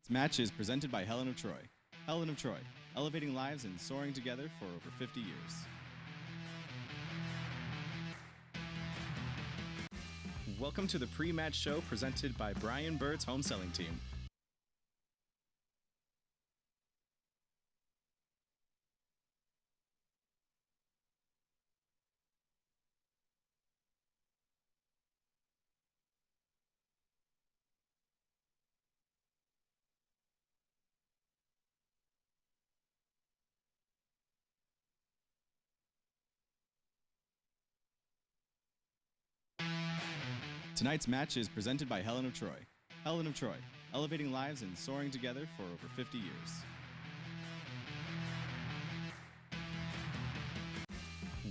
This match is presented by Helen of Troy. Helen of Troy, elevating lives and soaring together for over 50 years. Welcome to the pre-match show presented by Brian Bird's home selling team. Tonight's match is presented by Helen of Troy. Helen of Troy, elevating lives and soaring together for over 50 years.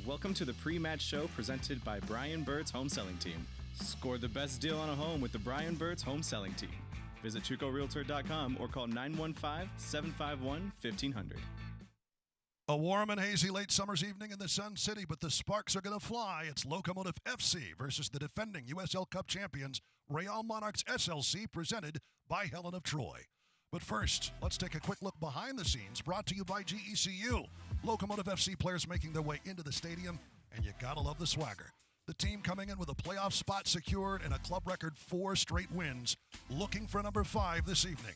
Welcome to the pre-match show presented by Brian Bird's home selling team. Score the best deal on a home with the Brian Bird's home selling team. Visit ChucoRealtor.com or call 915-751-1500. A warm and hazy late summer's evening in the Sun City, but the sparks are going to fly. It's Locomotive FC versus the defending USL Cup champions, Real Monarchs SLC, presented by Helen of Troy. But first, let's take a quick look behind the scenes, brought to you by GECU. Locomotive FC players making their way into the stadium, and you gotta love the swagger. The team coming in with a playoff spot secured and a club record 4 straight wins, looking for number 5 this evening.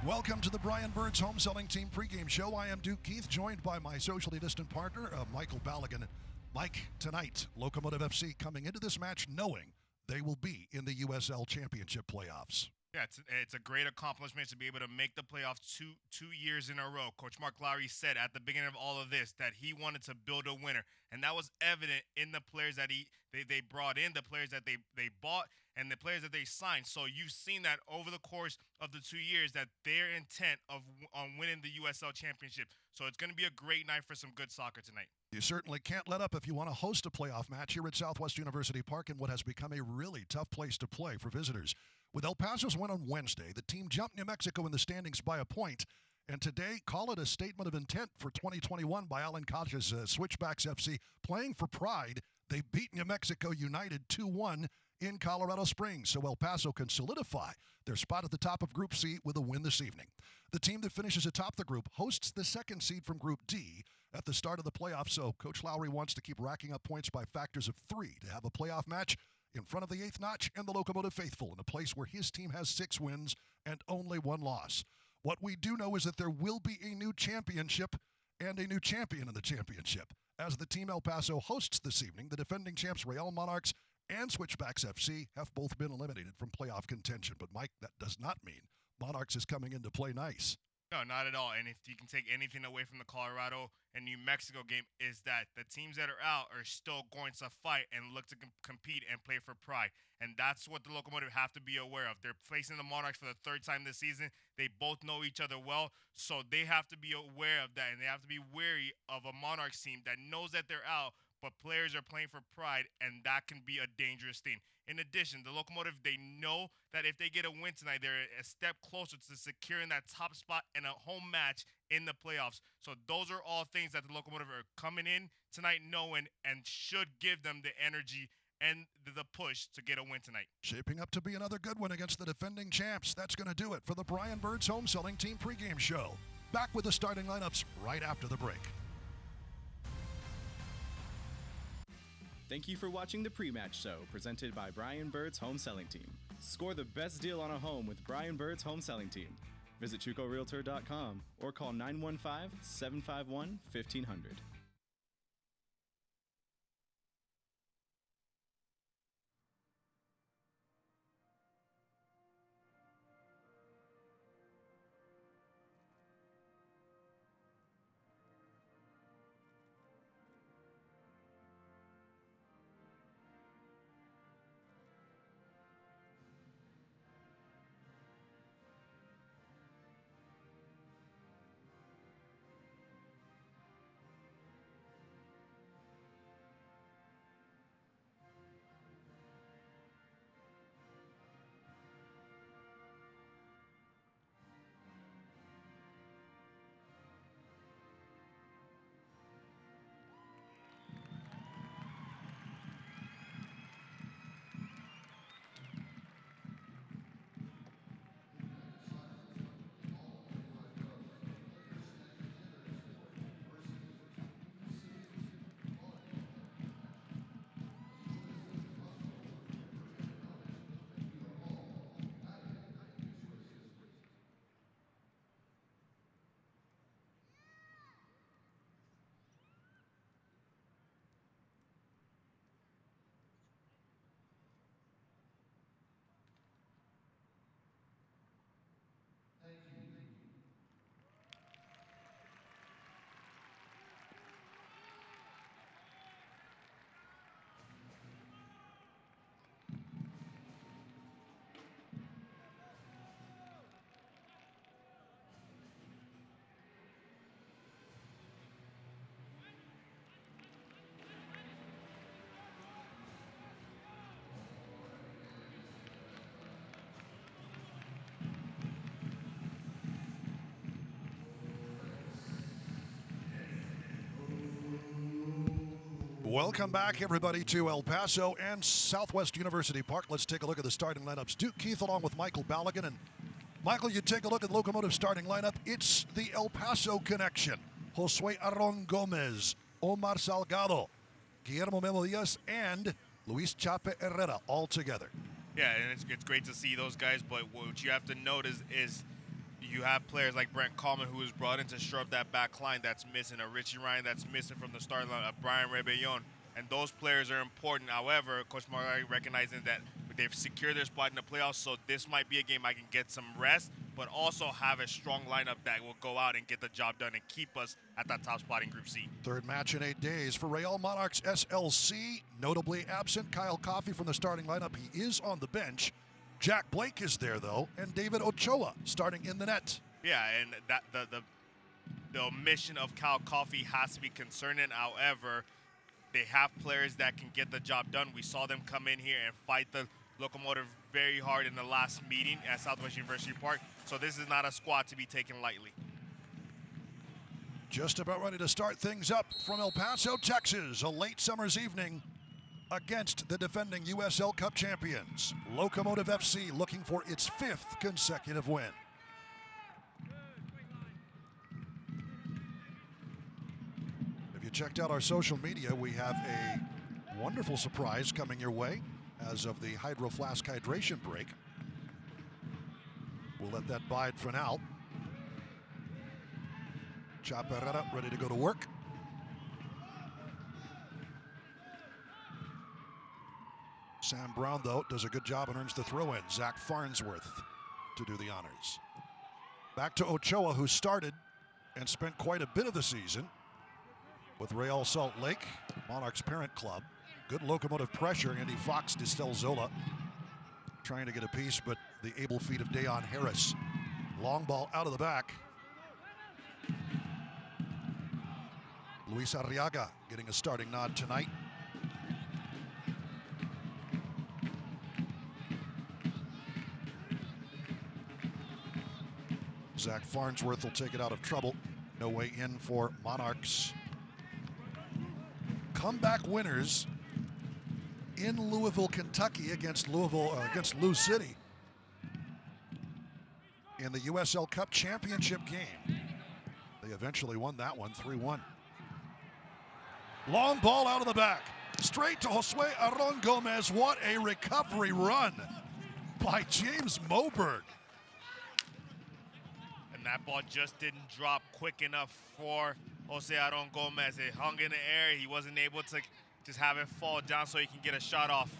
Welcome to the Brian Bird's home selling team pregame show. I am Duke Keith, joined by my socially distant partner, Michael Balogun. Mike, tonight, Locomotive FC coming into this match knowing they will be in the USL Championship playoffs. Yeah, it's a great accomplishment to be able to make the playoffs two years in a row. Coach Mark Lowry said at the beginning of all of this that he wanted to build a winner, and that was evident in the players that they brought in, the players that they bought, and the players that they signed. So you've seen that over the course of the 2 years that their intent on winning the USL Championship. So it's going to be a great night for some good soccer tonight. You certainly can't let up if you want to host a playoff match here at Southwest University Park in what has become a really tough place to play for visitors. With El Paso's win on Wednesday, the team jumped New Mexico in the standings by a point. And today, call it a statement of intent for 2021 by Alan Koch's Switchbacks FC. Playing for pride, they beat New Mexico United 2-1 in Colorado Springs, so El Paso can solidify their spot at the top of Group C with a win this evening. The team that finishes atop the group hosts the second seed from Group D at the start of the playoffs, so Coach Lowry wants to keep racking up points by factors of 3 to have a playoff match in front of the 8th notch and the Locomotive faithful in a place where his team has 6 wins and only 1 loss. What we do know is that there will be a new championship and a new champion in the championship. As the team El Paso hosts this evening, the defending champs Real Monarchs and Switchbacks FC have both been eliminated from playoff contention. But, Mike, that does not mean Monarchs is coming in to play nice. No, not at all. And if you can take anything away from the Colorado and New Mexico game, is that the teams that are out are still going to fight and look to compete and play for pride. And that's what the Locomotive have to be aware of. They're facing the Monarchs for the 3rd time this season. They both know each other well, so they have to be aware of that, and they have to be wary of a Monarchs team that knows that they're out, but players are playing for pride, and that can be a dangerous thing. In addition, the Locomotive, they know that if they get a win tonight, they're a step closer to securing that top spot in a home match in the playoffs. So those are all things that the Locomotive are coming in tonight knowing and should give them the energy and the push to get a win tonight. Shaping up to be another good one against the defending champs. That's going to do it for the Brian Bird's home selling team pregame show. Back with the starting lineups right after the break. Thank you for watching the pre-match show presented by Brian Bird's home selling team. Score the best deal on a home with Brian Bird's home selling team. Visit ChucoRealtor.com or call 915-751-1500. Welcome back, everybody, to El Paso and Southwest University Park. Let's take a look at the starting lineups. Duke Keith along with Michael Balogun. And Michael, you take a look at the Locomotive starting lineup. It's the El Paso connection. Josue Aron Gomez, Omar Salgado, Guillermo Memo Diaz, and Luis Chape Herrera all together. Yeah, and it's great to see those guys, but what you have to notice is you have players like Brent Coleman, who was brought in to shore up that back line that's missing, a Richie Ryan that's missing from the starting line, a Brian Rebellon, and those players are important. However, Coach Maragall recognizing that they've secured their spot in the playoffs, so this might be a game I can get some rest, but also have a strong lineup that will go out and get the job done and keep us at that top spot in Group C. Third match in 8 days for Real Monarchs SLC. Notably absent Kyle Coffey from the starting lineup. He is on the bench. Jack Blake is there, though, and David Ochoa starting in the net. Yeah, and that the omission of Kyle Coffey has to be concerning. However, they have players that can get the job done. We saw them come in here and fight the Locomotive very hard in the last meeting at Southwest University Park. So this is not a squad to be taken lightly. Just about ready to start things up from El Paso, Texas. A late summer's evening against the defending USL Cup champions. Locomotive FC looking for its 5th consecutive win. If you checked out our social media, we have a wonderful surprise coming your way as of the Hydro Flask hydration break. We'll let that bide for now. Chape Herrera ready to go to work. Sam Brown, though, does a good job and earns the throw-in. Zach Farnsworth to do the honors. Back to Ochoa, who started and spent quite a bit of the season with Real Salt Lake, Monarchs' parent club. Good Locomotive pressure. Andy Fox, Distel Zola trying to get a piece, but the able feet of Dayon Harris. Long ball out of the back. Luis Arriaga getting a starting nod tonight. Zach Farnsworth will take it out of trouble. No way in for Monarchs. Comeback winners in Louisville, Kentucky against Lou City in the USL Cup championship game. They eventually won that one 3-1. Long ball out of the back. Straight to Josue Aron Gomez. What a recovery run by James Moberg. And that ball just didn't drop quick enough for Jose Aron Gomez. It hung in the air. He wasn't able to just have it fall down so he can get a shot off.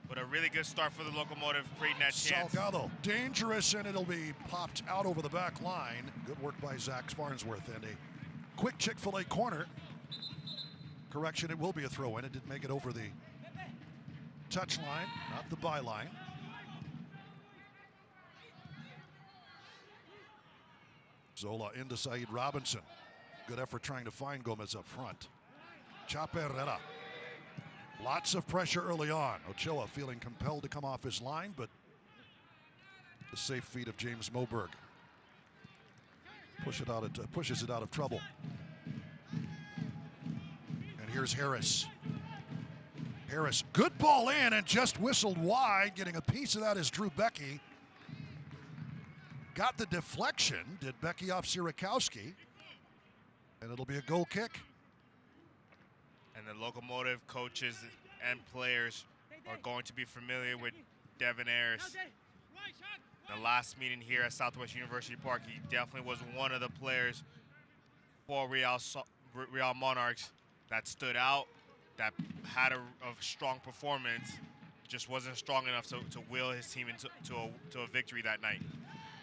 But a really good start for the Locomotive, creating that chance. Salgado, dangerous, and it'll be popped out over the back line. Good work by Zach Farnsworth, and a quick Chick-fil-A corner. Correction, it will be a throw-in. It did make it over the touch line, not the byline. Zola into Saeed Robinson. Good effort trying to find Gomez up front. Chape Herrera. Lots of pressure early on. Ochoa feeling compelled to come off his line, but the safe feet of James Moberg pushes it out of trouble. And here's Harris. Harris, good ball in and just whistled wide. Getting a piece of that is Drew Becky. Got the deflection, did Becky off Sierakowski, and it'll be a goal kick. And the Locomotive coaches and players are going to be familiar with Devin Ayers. The last meeting here at Southwest University Park, he definitely was one of the players for Real Monarchs that stood out, that had a strong performance, just wasn't strong enough to will his team to a victory that night.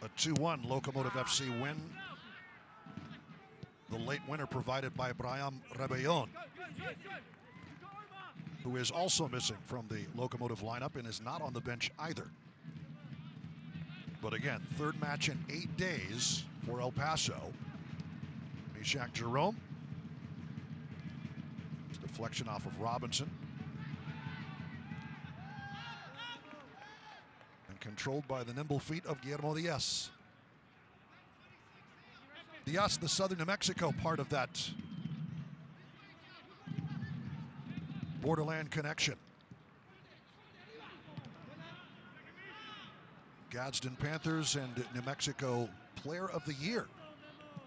A 2-1 Locomotive FC win. The late winner provided by Brian Rebellon, who is also missing from the Locomotive lineup and is not on the bench either. But again, third match in 8 days for El Paso. Meshach Jerome. Deflection off of Robinson. And controlled by the nimble feet of Guillermo Diaz. Diaz, the Southern New Mexico part of that Borderland connection. Gadsden Panthers and New Mexico Player of the Year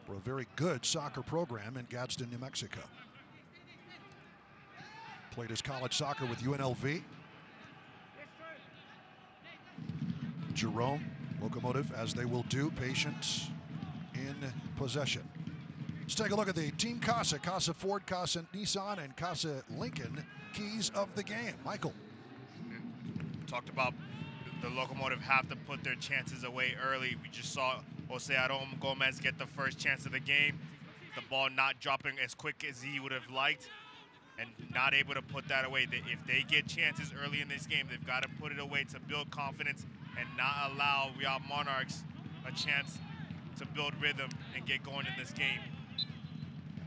for a very good soccer program in Gadsden, New Mexico. Played his college soccer with UNLV. Jerome, Locomotive, as they will do, patience in possession. Let's take a look at the Team Casa, Casa Ford, Casa Nissan, and Casa Lincoln keys of the game. Michael. Talked about the Locomotive have to put their chances away early. We just saw Jose Aron Gomez get the first chance of the game. The ball not dropping as quick as he would have liked and not able to put that away. If they get chances early in this game, they've got to put it away to build confidence and not allow Real Monarchs a chance to build rhythm and get going in this game.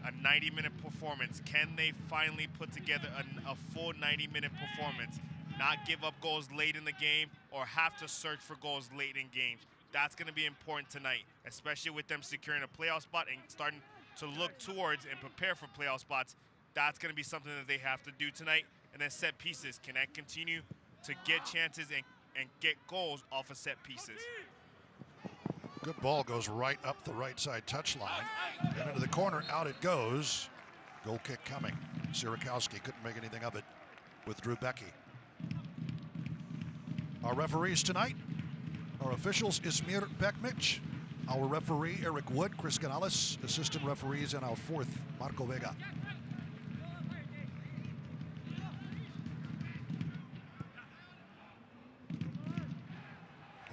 A 90-minute performance. Can they finally put together a full 90-minute performance? Not give up goals late in the game or have to search for goals late in games. That's going to be important tonight, especially with them securing a playoff spot and starting to look towards and prepare for playoff spots. That's going to be something that they have to do tonight. And then set pieces. Can that continue to get chances and get goals off of set pieces? Good ball goes right up the right side touchline. And into the corner, out it goes. Goal kick coming. Sierakowski couldn't make anything of it with Drew Becky. Our referees tonight, our officials, Ismir Bekmic, our referee, Eric Wood, Chris Canales, assistant referees, and our fourth, Marco Vega.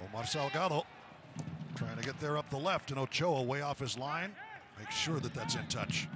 Omar Salgado trying to get there up the left, and Ochoa way off his line. Make sure that that's in touch.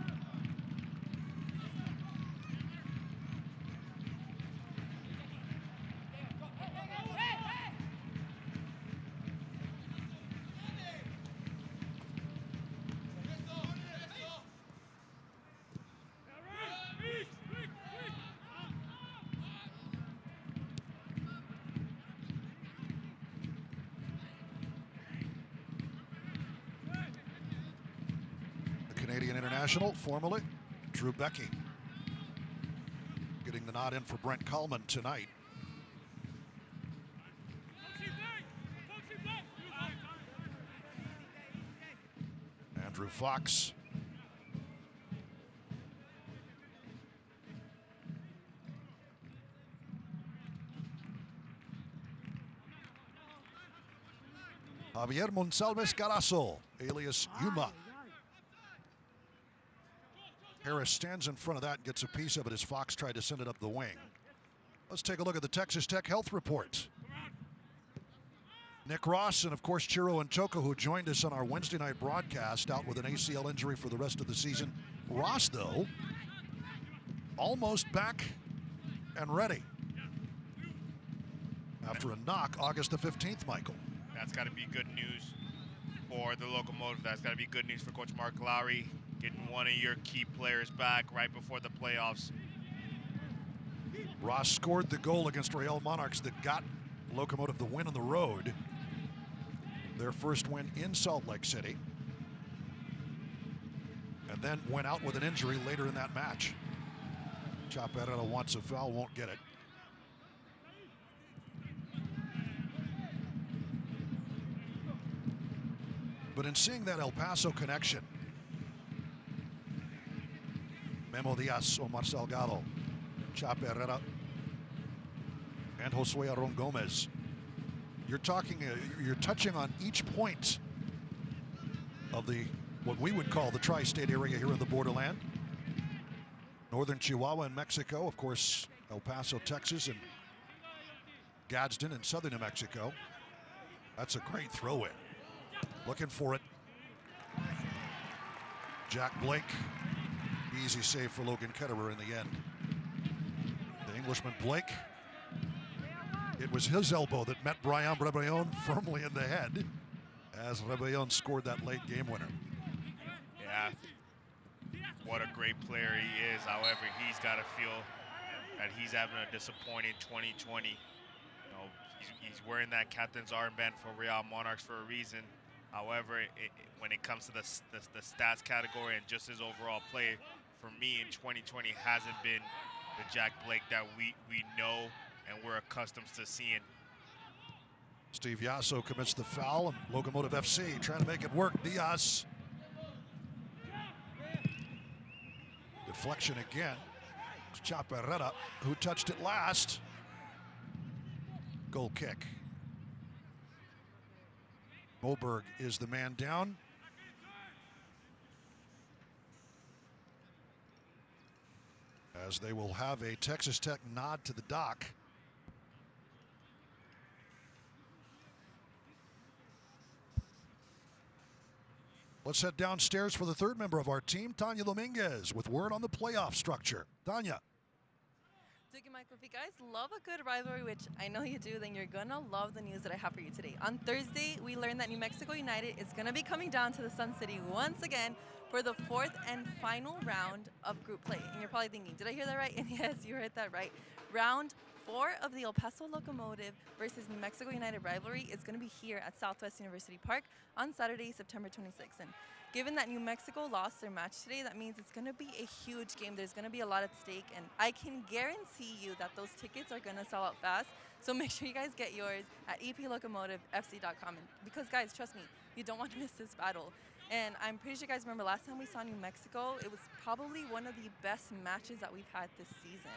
Canadian international, formerly, Drew Becky. Getting the nod in for Brent Coleman tonight. Andrew Fox. Javier Monsalves Garazo, alias Yuma. Harris stands in front of that and gets a piece of it as Fox tried to send it up the wing. Let's take a look at the Texas Tech Health Report. Nick Ross and, of course, Chiro and Toko, who joined us on our Wednesday night broadcast, out with an ACL injury for the rest of the season. Ross, though, almost back and ready after a knock August the 15th, Michael. That's got to be good news for the Locomotive. That's got to be good news for Coach Mark Lowry, getting one of your key players back right before the playoffs. Ross scored the goal against Real Monarchs that got Locomotive the win on the road. Their first win in Salt Lake City. And then went out with an injury later in that match. Chaparrera wants a foul, won't get it. But in seeing that El Paso connection, Memo Diaz, Omar Salgado, Chaparrera, and Josue Aron Gomez, you're touching on each point of the what we would call the tri-state area here in the borderland. Northern Chihuahua in Mexico, of course, El Paso, Texas, and Gadsden in southern New Mexico. That's a great throw-in. Looking for it. Jack Blake. Easy save for Logan Ketterer in the end. The Englishman Blake. It was his elbow that met Brian Rebellon firmly in the head as Rebellon scored that late game winner. Yeah. What a great player he is. However, he's got to feel that he's having a disappointing 2020. You know, he's wearing that captain's armband for Real Monarchs for a reason. However, when it comes to the stats category and just his overall play, for me in 2020 hasn't been the Jack Blake that we know and we're accustomed to seeing. Steve Yasso commits the foul, and Locomotive FC trying to make it work. Diaz. Deflection again. It's Chaparrera who touched it last. Goal kick. Moberg is the man down. As they will have a Texas Tech nod to the dock. Let's head downstairs for the third member of our team, Tanya Dominguez, with word on the playoff structure. Tanya. Thank you, Michael. If you guys love a good rivalry, which I know you do, then you're going to love the news that I have for you today. On Thursday, we learned that New Mexico United is going to be coming down to the Sun City once again for the fourth and final round of group play. And you're probably thinking, did I hear that right? And yes, you heard that right. Round 4 of the El Paso Locomotive versus New Mexico United rivalry is going to be here at Southwest University Park on Saturday, September 26th. And given that New Mexico lost their match today, that means it's going to be a huge game. There's going to be a lot at stake, and I can guarantee you that those tickets are going to sell out fast. So make sure you guys get yours at eplocomotivefc.com. Because, guys, trust me, you don't want to miss this battle. And I'm pretty sure you guys remember last time we saw New Mexico, it was probably one of the best matches that we've had this season.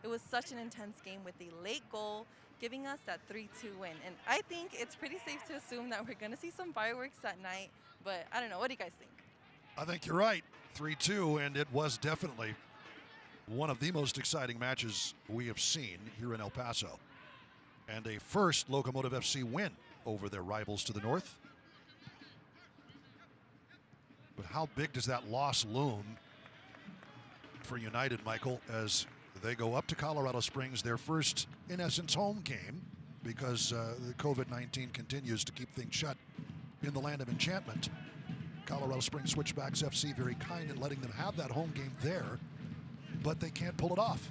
It was such an intense game with a late goal, giving us that 3-2 win. And I think it's pretty safe to assume that we're going to see some fireworks that night. But I don't know. What do you guys think? I think you're right. 3-2, and it was definitely one of the most exciting matches we have seen here in El Paso. And a first Locomotive FC win over their rivals to the north. But how big does that loss loom for United, Michael, as they go up to Colorado Springs, their first, in essence, home game, because the COVID-19 continues to keep things shut in the land of enchantment. Colorado Springs Switchbacks FC very kind in letting them have that home game there, but they can't pull it off.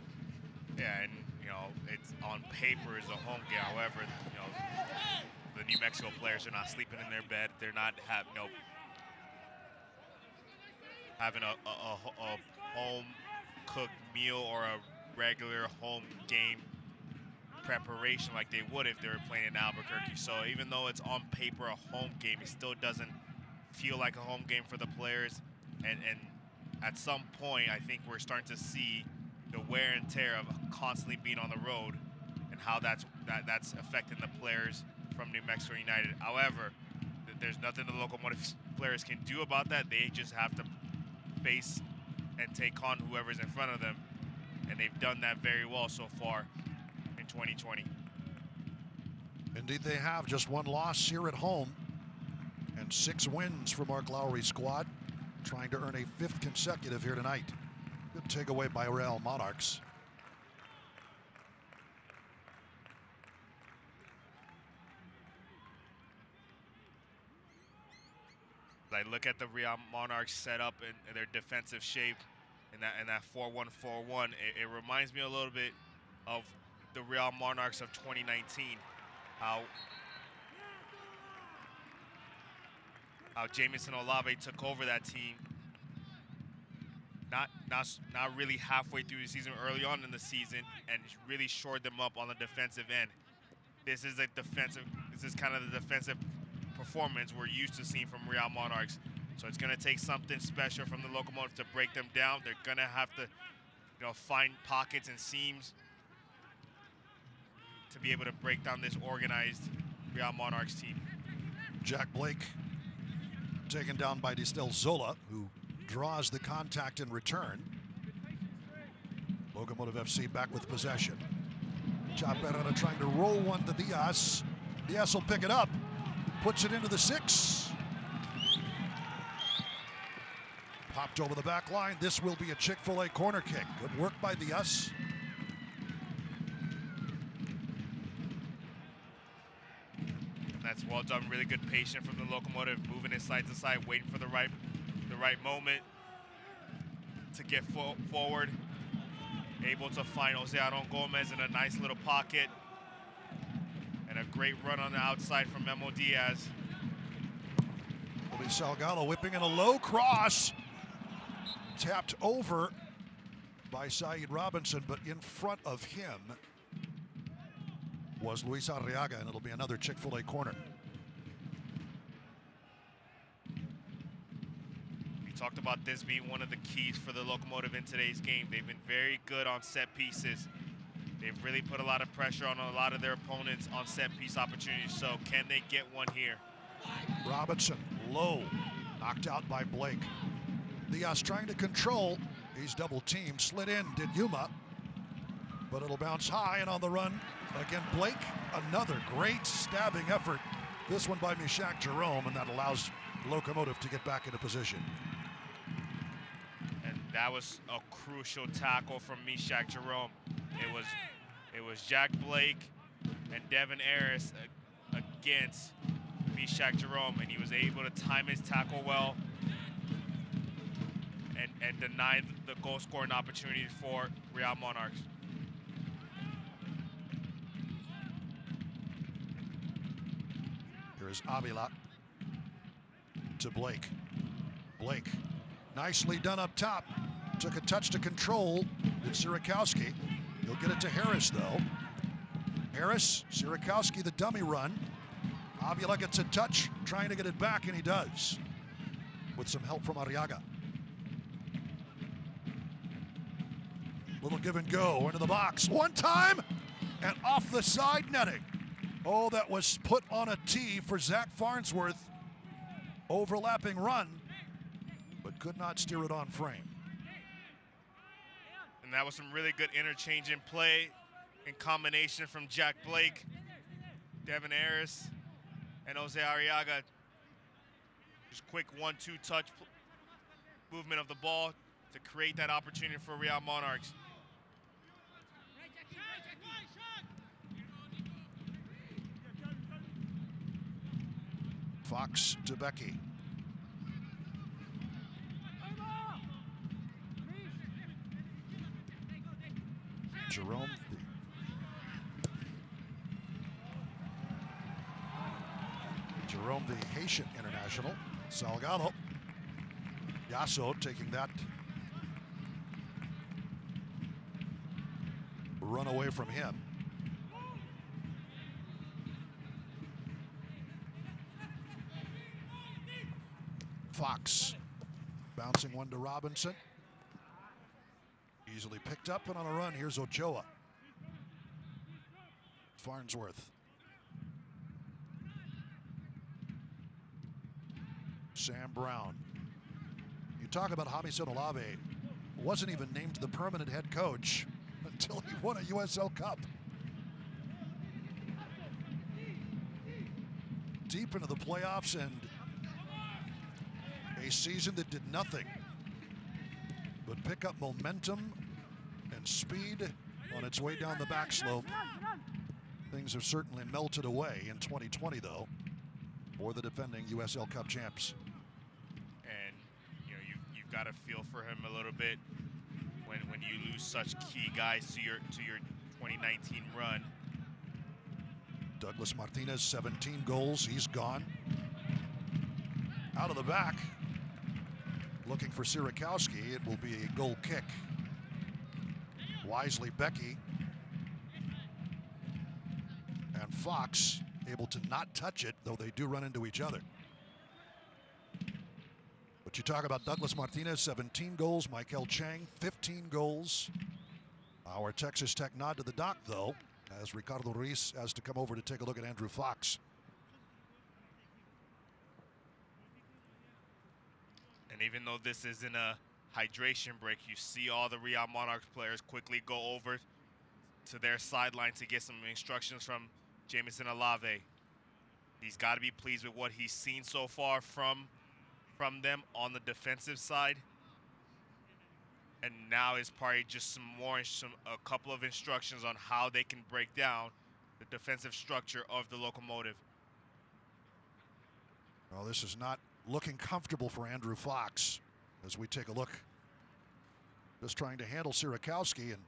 Yeah, and it's on paper as a home game. However, the New Mexico players are not sleeping in their bed. They're not having a home cooked meal or a regular home game preparation like they would if they were playing in Albuquerque. So even though it's on paper a home game, it still doesn't feel like a home game for the players. And at some point, I think we're starting to see the wear and tear of constantly being on the road and how that's affecting the players from New Mexico United. However, there's nothing the Locomotive players can do about that. They just have to face and take on whoever's in front of them, and they've done that very well so far in 2020. Indeed they have. Just one loss here at home and 6 wins for Mark Lowry's squad, trying to earn a 5th consecutive here tonight. Good takeaway by Real Monarchs. I look at the Real Monarchs setup and their defensive shape and that 4-1-4-1. It reminds me a little bit of the Real Monarchs of 2019. How Jamison Olave took over that team. Not really halfway through the season, early on in the season, and really shored them up on the defensive end. This is kind of the defensive performance we're used to seeing from Real Monarchs. So it's going to take something special from the Locomotive to break them down. They're going to have to, find pockets and seams to be able to break down this organized Real Monarchs team. Jack Blake taken down by Distel Zola, who draws the contact in return. Locomotive FC back with possession. Chaparrera trying to roll one to Diaz. Diaz will pick it up. Puts it into the 6. Popped over the back line. This will be a Chick-fil-A corner kick. Good work by Diaz. That's well done. Really good patience from the Locomotive, moving it side to side, waiting for the right moment to get forward. Able to find Jose Aron Gomez in a nice little pocket. And a great run on the outside from Memo Diaz. Salgado whipping in a low cross. Tapped over by Saeed Robinson, but in front of him was Luis Arriaga, and it'll be another Chick-fil-A corner. We talked about this being one of the keys for the Locomotive in today's game. They've been very good on set pieces. They've really put a lot of pressure on a lot of their opponents on set piece opportunities. So can they get one here? Robinson, low, knocked out by Blake. Diaz trying to control. He's double teamed, slid in, did Yuma, but it'll bounce high and on the run. Again, Blake, another great stabbing effort. This one by Mishak Jerome, and that allows Locomotive to get back into position. And that was a crucial tackle from Mishak Jerome. It was Jack Blake and Devin Harris against Mishak Jerome, and he was able to time his tackle well and deny the goal scoring opportunity for Real Monarchs. Here's Avila to Blake. Blake, nicely done up top. Took a touch to control. Did Sierakowski. He'll get it to Harris, though. Harris, Sierakowski, the dummy run. Avila gets a touch, trying to get it back, and he does, with some help from Arriaga. Little give and go into the box. One time, and off the side netting. Oh, that was put on a tee for Zach Farnsworth. Overlapping run, but could not steer it on frame. And that was some really good interchange in play in combination from Jack Blake, Devin Harris, and Jose Arriaga. Just quick 1-2 touch movement of the ball to create that opportunity for Real Monarchs. Fox to Becky. Jerome. Jerome, the Haitian international. Salgado. Yasso taking that run away from him. Fox bouncing one to Robinson. Easily picked up and on a run. Here's Ochoa. Farnsworth. Sam Brown. You talk about Jamison Olave. Wasn't even named the permanent head coach until he won a USL Cup. Deep into the playoffs and a season that did nothing but pick up momentum and speed on its way down the back slope. Things have certainly melted away in 2020, though, for the defending USL Cup champs. And you know you've got to feel for him a little bit when you lose such key guys to your 2019 run. Douglas Martinez, 17 goals. He's gone. Out of the back. Looking for Sierakowski. It will be a goal kick. Wisely Becky and Fox able to not touch it, though they do run into each other. But you talk about Douglas Martinez, 17 goals. Michael Chang, 15 goals. Our Texas Tech nod to the dock, though, as Ricardo Ruiz has to come over to take a look at Andrew Fox. And even though this isn't a hydration break, you see all the Real Monarchs players quickly go over to their sideline to get some instructions from Jamison Olave. He's got to be pleased with what he's seen so far from them on the defensive side. And now is probably just a couple of instructions on how they can break down the defensive structure of the Locomotive. Well, this is not looking comfortable for Andrew Fox as we take a look. Just trying to handle Sierakowski, and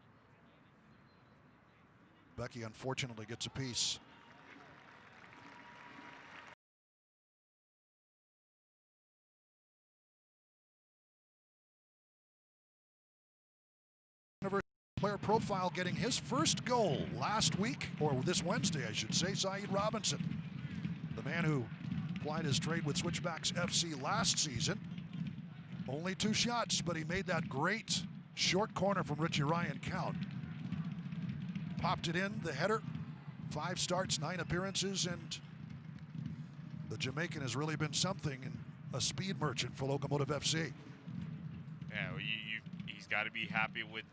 Becky unfortunately gets a piece. University player profile getting his first goal last week, or this Wednesday, I should say, Saeed Robinson. The man who applied his trade with Switchbacks FC last season. Only 2 shots, but he made that great short corner from Richie Ryan count. Popped it in, the header. 5 starts, 9 appearances, and the Jamaican has really been something, and a speed merchant for Locomotive FC. Yeah, well, he's got to be happy with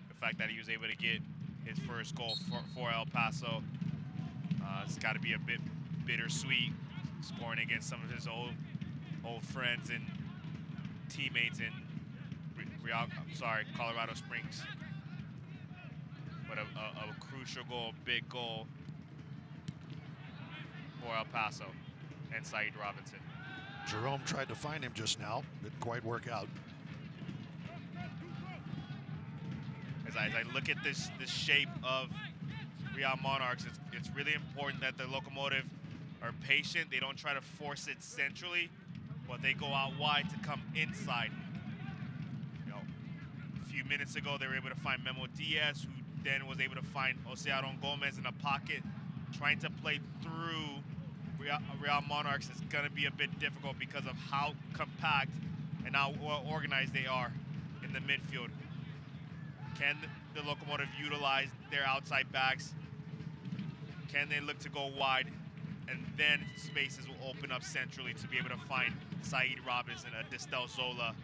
the fact that he was able to get his first goal for El Paso. It's got to be a bit bittersweet scoring against some of his old friends and teammates in Colorado Springs. But a crucial goal, big goal for El Paso and Saeed Robinson. Jerome tried to find him just now. Didn't quite work out. As I look at this shape of Real Monarchs, it's really important that the Locomotive are patient. They don't try to force it centrally, but they go out wide to come inside. You know, a few minutes ago, they were able to find Memo Diaz, who then was able to find Jose Aaron Gomez in a pocket. Trying to play through Real Monarchs is going to be a bit difficult because of how compact and how well organized they are in the midfield. Can the Locomotive utilize their outside backs? Can they look to go wide? And then spaces will open up centrally to be able to find Saeed Robinson, Distel Zola,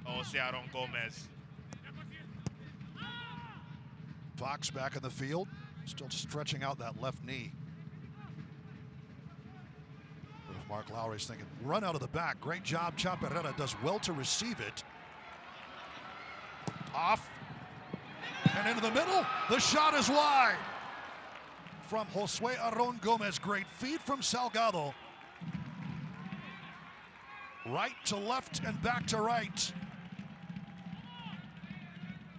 Jose Aaron Gomez. Fox back in the field, still stretching out that left knee. Mark Lowry's thinking, run out of the back. Great job. Chaparrera does well to receive it. Off. And into the middle. The shot is wide. From Josue Aaron Gomez. Great feed from Salgado. Right to left and back to right.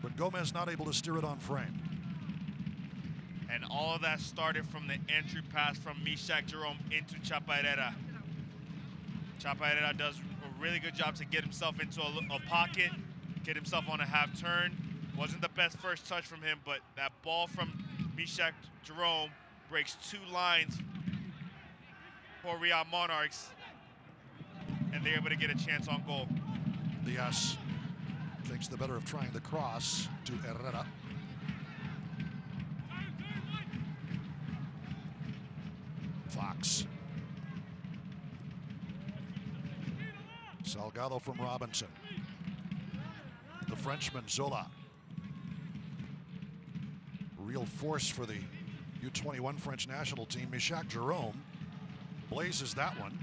But Gomez not able to steer it on frame. And all of that started from the entry pass from Mishak Jerome into Chaparrera. Chaparrera does a really good job to get himself into a pocket, get himself on a half turn. Wasn't the best first touch from him, but that ball from Mishak Jerome breaks 2 lines for Real Monarchs, and they're able to get a chance on goal. Diaz thinks the better of trying the cross to Herrera. Fox. Salgado from Robinson. The Frenchman, Zola. Real force for the U21 French national team. Mishak Jerome blazes that one.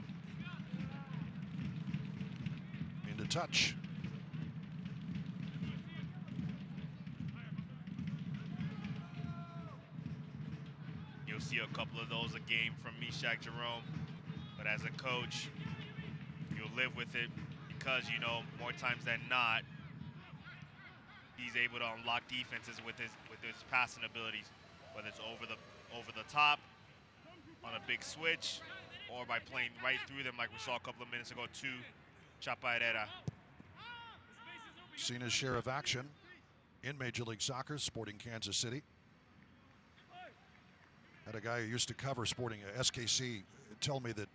Into touch. You'll see a couple of those a game from Mishak Jerome, but as a coach, you'll live with it because, you know, more times than not, he's able to unlock defenses with his passing abilities, whether it's over the top on a big switch or by playing right through them like we saw a couple of minutes ago to Chaparrera. Seen his share of action in Major League Soccer, Sporting Kansas City. Had a guy who used to cover Sporting SKC tell me that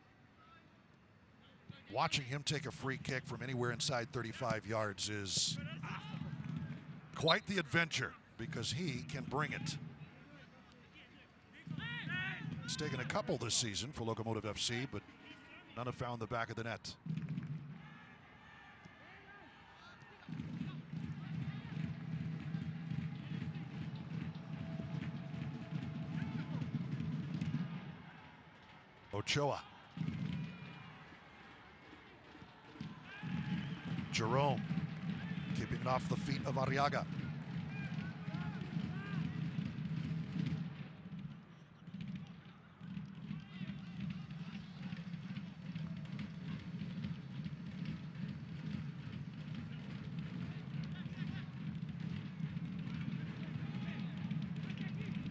watching him take a free kick from anywhere inside 35 yards is quite the adventure because he can bring it. He's taken a couple this season for Locomotive FC, but none have found the back of the net. Ochoa. Jerome keeping it off the feet of Arriaga.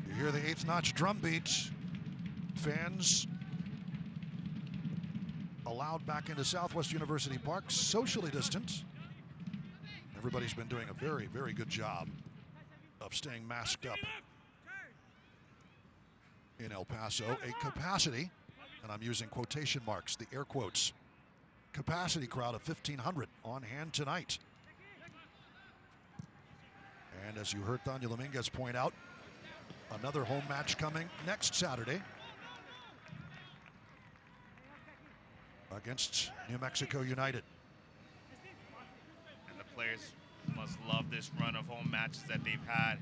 You hear the 8th notch drum beats. Fans allowed back into Southwest University Park, socially distant. Everybody's been doing a very, very good job of staying masked up in El Paso. A capacity, and I'm using quotation marks, the air quotes, capacity crowd of 1,500 on hand tonight. And as you heard Tanya Dominguez point out, another home match coming next Saturday against New Mexico United. And the players must love this run of home matches that they've had.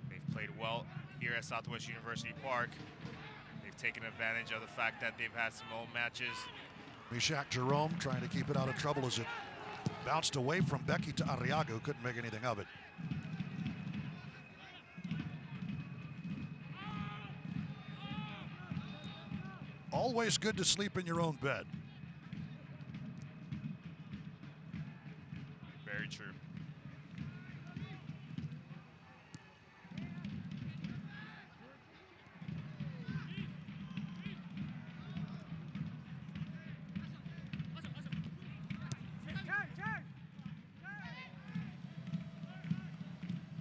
They've played well here at Southwest University Park. They've taken advantage of the fact that they've had some home matches. Mishak Jerome trying to keep it out of trouble as it bounced away from Becky to Arriaga, who couldn't make anything of it. Always good to sleep in your own bed. Very true.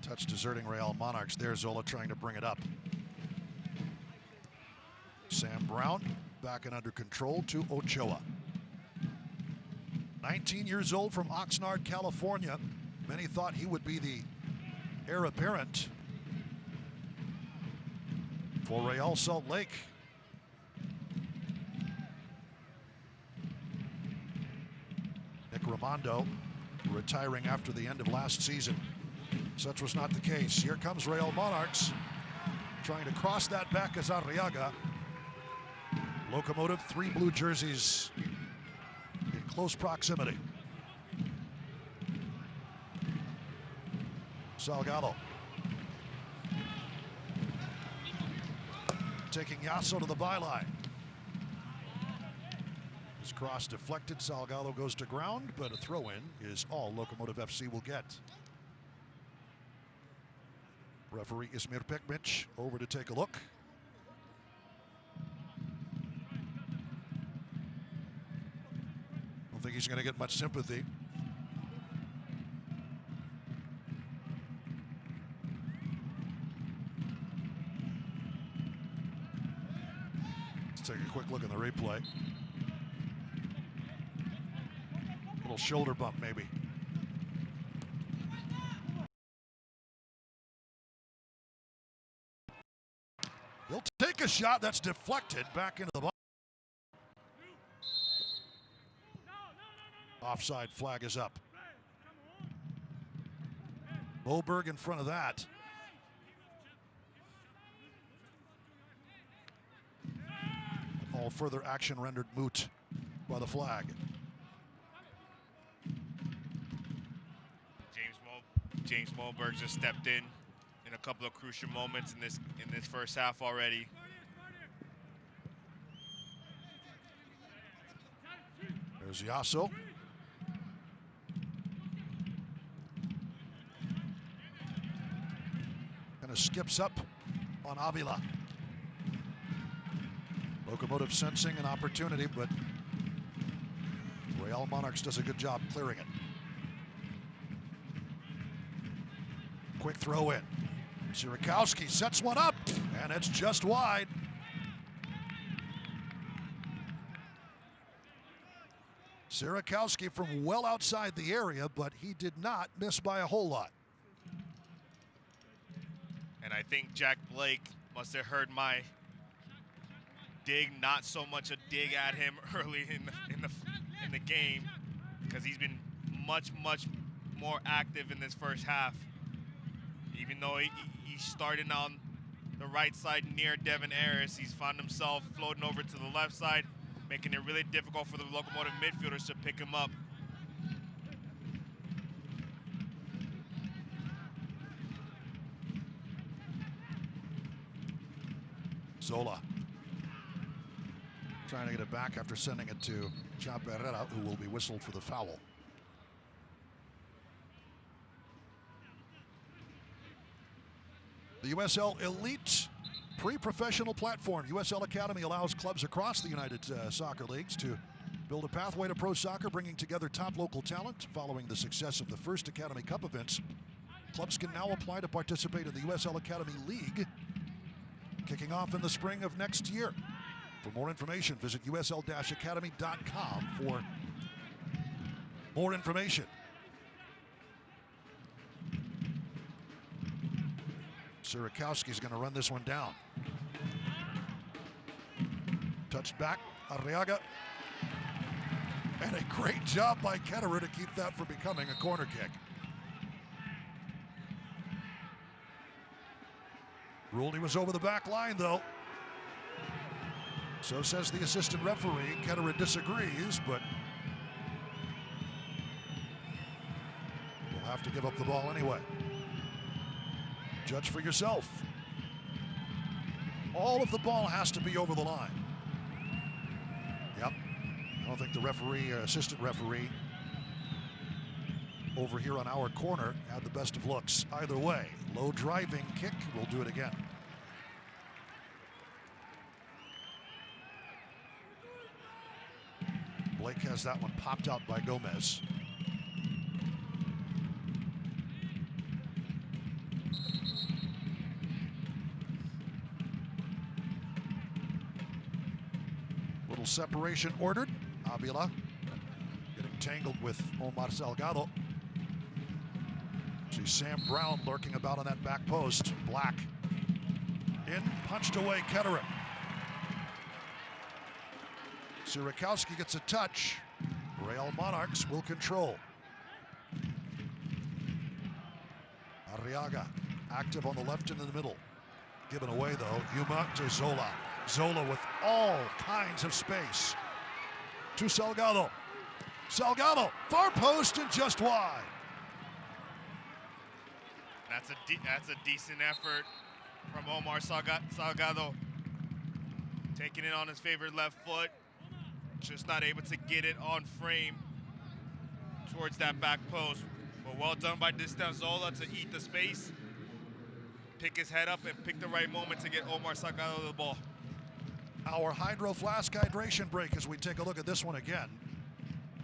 Touch deserting Real Monarchs there. Zola trying to bring it up. Sam Brown back and under control to Ochoa. 19 years old from Oxnard, California. Many thought he would be the heir apparent for Real Salt Lake. Nick Raimondo retiring after the end of last season. Such was not the case. Here comes Real Monarchs trying to cross that back as Arriaga. Locomotive, 3 blue jerseys in close proximity. Salgado taking Yasso to the byline. His cross deflected. Salgado goes to ground, but a throw-in is all Locomotive FC will get. Referee Ismir Pekmic over to take a look. Don't think he's going to get much sympathy. Let's take a quick look at the replay. Little shoulder bump maybe. He'll take a shot that's deflected back into the box. Offside flag is up. Moberg in front of that. All further action rendered moot by the flag. James Moberg just stepped in a couple of crucial moments in this first half already. There's Yasso. Kind of skips up on Avila. Locomotive sensing an opportunity, but Real Monarchs does a good job clearing it. Quick throw in. Sierakowski sets one up, and it's just wide. Sierakowski from well outside the area, but he did not miss by a whole lot. And I think Jack Blake must have heard my dig, not so much a dig at him early in the game, because he's been much more active in this first half. Even though he's starting on the right side near Devin Harris, he's found himself floating over to the left side, making it really difficult for the Locomotive midfielders to pick him up. Zola trying to get it back after sending it to Chaparrera, who will be whistled for the foul. The USL Elite pre-professional platform. USL Academy allows clubs across the United Soccer Leagues to Build a pathway to pro soccer, bringing together top local talent. Following the success of the first Academy Cup events, clubs can now apply to participate in the USL Academy League, kicking off in the spring of next year. For more information, visit usl-academy.com for more information. Sierakowski's going to run this one down. Touched back, Arriaga. And a great job by Ketterer to keep that from becoming a corner kick. Ruled he was over the back line, though. So says the assistant referee. Ketterer disagrees, but will have to give up the ball anyway. Judge for yourself. All of the ball has to be over the line. Yep. I don't think the referee, assistant referee, over here on our corner had the best of looks. Either way, low driving kick. We'll do it again. Blake has that one popped out by Gomez. Little separation ordered. Avila getting tangled with Omar Salgado. See Sam Brown lurking about on that back post. Black in, punched away Ketterer. Sierakowski gets a touch. Real Monarchs will control. Arriaga active on the left and in the middle. Given away though. Yuma to Zola. Zola with all kinds of space. To Salgado. Salgado, far post and just wide. That's a decent effort from Omar Salgado. Taking it on his favorite left foot. Just not able to get it on frame towards that back post. But well done by Zola to eat the space, pick his head up, and pick the right moment to get Omar Salgado the ball. Our Hydro Flask hydration break as we take a look at this one again.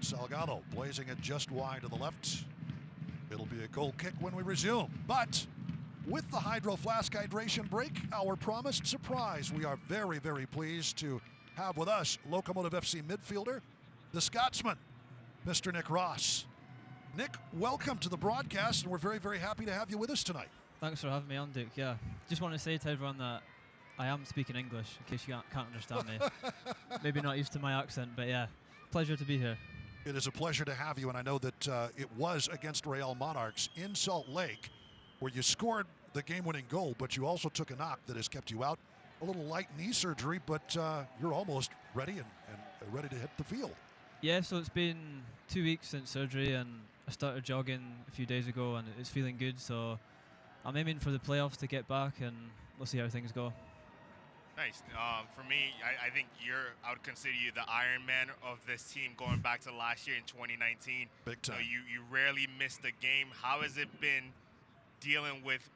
Salgado blazing it just wide to the left. It'll be a goal kick when we resume. But with the Hydro Flask hydration break, our promised surprise, we are very, very pleased to have with us Locomotive FC midfielder, the Scotsman, Mr. Nick Ross. Nick, welcome to the broadcast, and we're very, very happy to have you with us tonight. Thanks for having me on, Duke. Yeah, just want to say to everyone that I am speaking English, in case you can't understand me. Maybe not used to my accent, but yeah, pleasure to be here. It is a pleasure to have you, and I know that it was against Real Monarchs in Salt Lake where you scored the game-winning goal, but you also took a knock that has kept you out. A little light knee surgery, but you're almost ready and ready to hit the field. Yeah, so it's been 2 weeks since surgery, and I started jogging a few days ago, and it's feeling good. So I'm aiming for the playoffs to get back, and we'll see how things go. Nice. For me, I think I would consider you the Iron Man of this team going back to last year in 2019. Big time. So you rarely missed a game. How has it been dealing with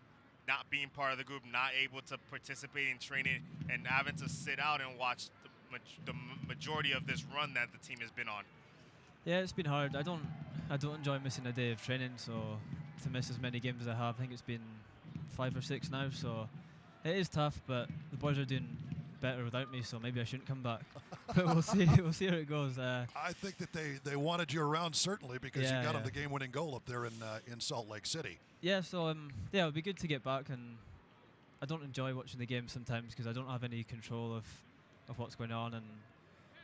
not being part of the group, not able to participate in training, and having to sit out and watch the majority of this run that the team has been on? Yeah, it's been hard. I don't enjoy missing a day of training, so to miss as many games as I have, I think it's been 5 or 6 now, so it is tough, but the boys are doing better without me, so maybe I shouldn't come back. But we'll see how it goes. I think that they wanted you around, certainly, because you got them the game-winning goal up there in Salt Lake City. Yeah, so yeah, it'll be good to get back, and I don't enjoy watching the game sometimes because I don't have any control of what's going on, and